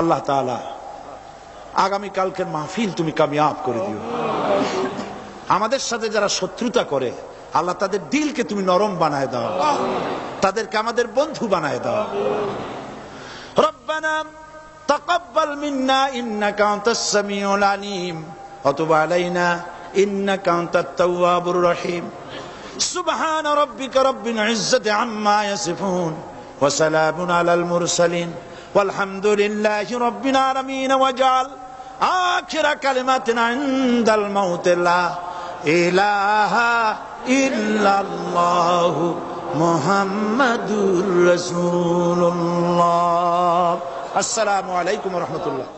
আল্লাহ তাআলা আগামী কালকের মাহফিল তুমি কামিয়াব করে দিও। আমাদের সাথে যারা শত্রুতা করে আল্লাহ তাদের দিলকে তুমি নরম বানায় দাও, তাদেরকে আমাদের বন্ধু বানায় দাও। ربنا تقبل منا إنك أنت السميع العليم وتب علينا إنك أنت التواب الرحيم سبحان ربك رب العزة عما يصفون وسلام على المرسلين والحمد لله رب العالمين واجعل آخر كلمتنا عند الموت لا إله إلا الله محمد رسول الله। السلام عليكم ورحمة الله।